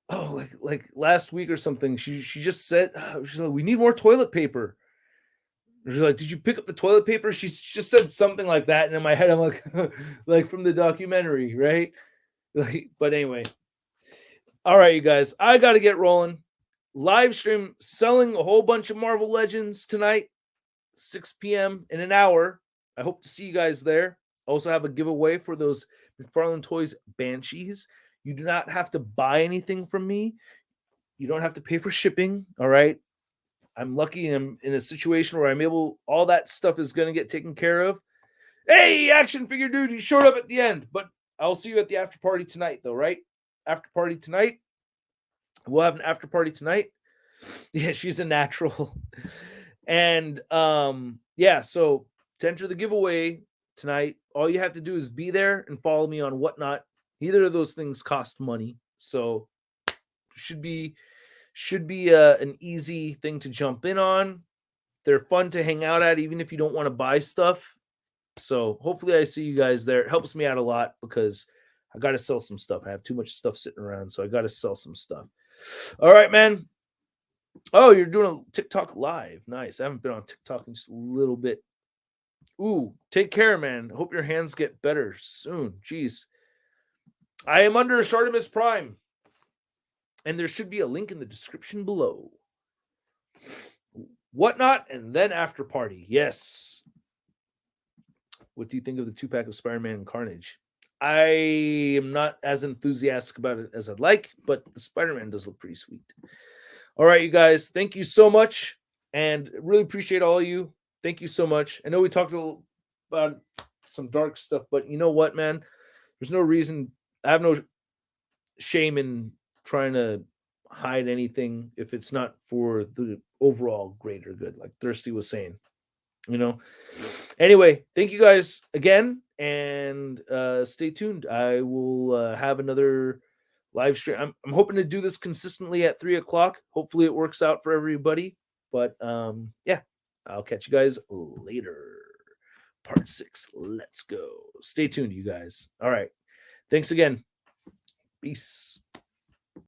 like last week or something, she just said, she's like, we need more toilet paper. She's like, did you pick up the toilet paper? She just said something like that. And in my head, I'm like, like from the documentary, right? Like, but anyway. All right, you guys, I got to get rolling. Live stream selling a whole bunch of Marvel Legends tonight, 6 p.m. in an hour. I hope to see you guys there. I also have a giveaway for those McFarlane Toys Banshees. You do not have to buy anything from me. You don't have to pay for shipping, all right? I'm lucky I'm in a situation where I'm able, all that stuff is going to get taken care of. Hey, action figure dude, you showed up at the end, but I'll see you at the after party tonight, though, right? After party tonight. We'll have an after party tonight. Yeah, she's a natural. And yeah, so to enter the giveaway tonight, all you have to do is be there and follow me on Whatnot. Neither of those things cost money, so should be an easy thing to jump in on. They're fun to hang out at, even if you don't want to buy stuff. So hopefully I see you guys there. It helps me out a lot because I got to sell some stuff. I have too much stuff sitting around, so I got to sell some stuff. All right, man. Oh, you're doing a TikTok live. Nice. I haven't been on TikTok in just a little bit. Ooh, take care, man. Hope your hands get better soon. Jeez. I am under ShartimusPrime. And there should be a link in the description below. Whatnot, and then after party. Yes. What do you think of the 2-pack of Spider-Man and Carnage? I am not as enthusiastic about it as I'd like, but the Spider-Man does look pretty sweet. All right, you guys. Thank you so much. And really appreciate all of you. Thank you so much. I know we talked a little about some dark stuff, but you know what, man? There's no reason. I have no shame in trying to hide anything if it's not for the overall greater good, like Thirsty was saying, you know. Anyway, thank you guys again, and stay tuned. I will have another live stream. I'm hoping to do this consistently at 3:00. Hopefully it works out for everybody, but yeah, I'll catch you guys later. Part 6. Let's go. Stay tuned, you guys. All right, thanks again. Peace.